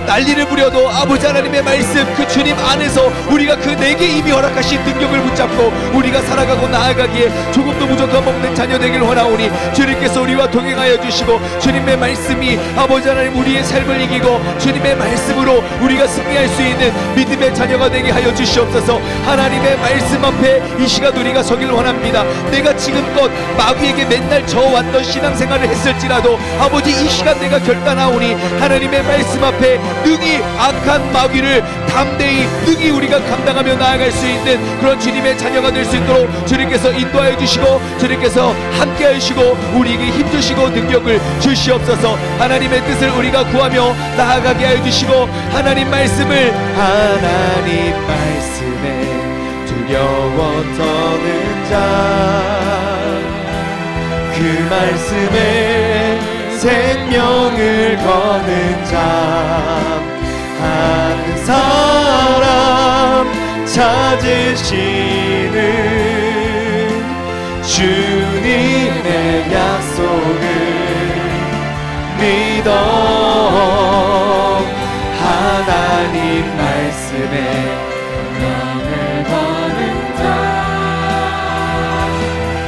S2: 난리를 부려도 아버지 하나님의 말씀 그 주님 안에서 우리가 그 내게 이미 허락하신 능력을 붙잡고 우리가 살아가고 나아가기에 조금도 부족함 없는 자녀 되길 원하오니 주님께서 우리와 동행하여 주시고 주님의 말씀이 아버지 하나님 우리의 삶을 이기고 주님의 말씀으로 우리가 승리할 수 있는 믿음의 자녀가 되게 하여 주시옵소서. 하나님의 말씀 앞에 이 시간 우리가 서길 원합니다. 내가 지금껏 마귀에게 맨날 져왔던 신앙생활을 했을지라도 아버지 이 시간 내가 결단하오니 하나님의 말씀 앞에 능히 악한 마귀를 담대히 능히 우리가 감당하며 나아갈 수 있는 그런 주님의 자녀가 될 수 있도록 주님께서 인도하여 주시고 주님께서 함께 하시고 우리에게 힘주시고 능력을 주시옵소서. 하나님의 뜻을 우리가 구하며 나아가게 하여 주시고 하나님 말씀에 두려워 떠는 자 그 말씀에 생명을 거는 자 한 사람 찾으시는 주님의 약속을 믿어 하나님 말씀에 명을 거는 자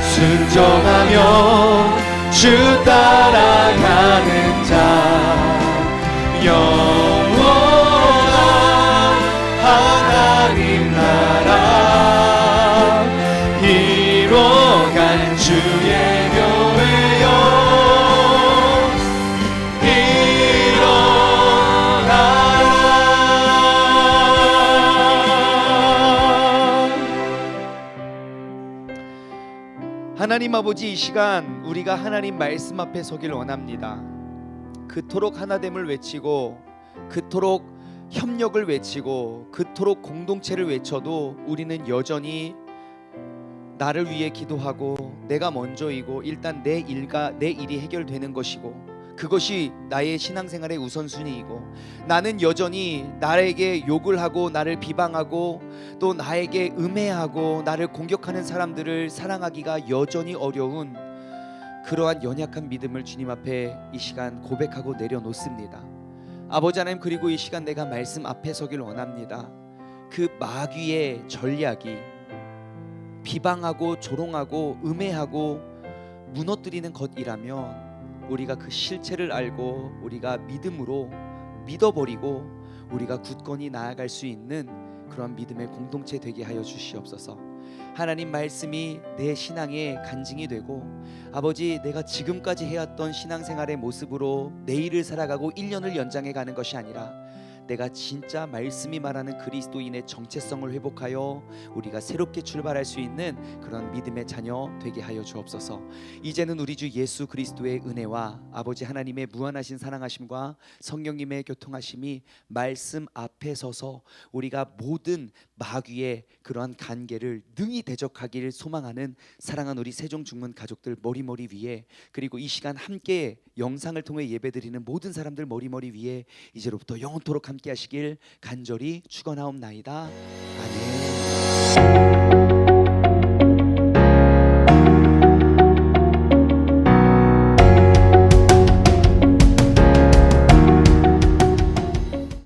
S2: 순종하며 주 따라가는 자 영원한 하나님 나라 이뤄간 주의 교회여 하나님 아버지 이 시간 우리가 하나님 말씀 앞에 서길 원합니다. 그토록 하나됨을 외치고 그토록 협력을 외치고 그토록 공동체를 외쳐도 우리는 여전히 나를 위해 기도하고 내가 먼저이고 일단 내 일이 해결되는 것이고 그것이 나의 신앙생활의 우선순위이고 나는 여전히 나에게 욕을 하고 나를 비방하고 또 나에게 음해하고 나를 공격하는 사람들을 사랑하기가 여전히 어려운 그러한 연약한 믿음을 주님 앞에 이 시간 고백하고 내려놓습니다. 아버지 하나님 그리고 이 시간 내가 말씀 앞에 서길 원합니다. 그 마귀의 전략이 비방하고 조롱하고 음해하고 무너뜨리는 것이라면 우리가 그 실체를 알고 우리가 믿음으로 믿어버리고 우리가 굳건히 나아갈 수 있는 그런 믿음의 공동체 되게 하여 주시옵소서. 하나님 말씀이 내 신앙의 간증이 되고 아버지 내가 지금까지 해왔던 신앙생활의 모습으로 내일을 살아가고 1년을 연장해 가는 것이 아니라 내가 진짜 말씀이 말하는 그리스도인의 정체성을 회복하여 우리가 새롭게 출발할 수 있는 그런 믿음의 자녀 되게 하여 주옵소서. 이제는 우리 주 예수 그리스도의 은혜와 아버지 하나님의 무한하신 사랑하심과 성령님의 교통하심이 말씀 앞에 서서 우리가 모든 마귀의 그러한 간계를 능히 대적하기를 소망하는 사랑하는 우리 세종 중문 가족들 머리머리 위에 그리고 이 시간 함께 영상을 통해 예배드리는 모든 사람들 머리머리 위에 이제로부터 영원토록 함께 하시길 간절히 축원하옵나이다. 아멘.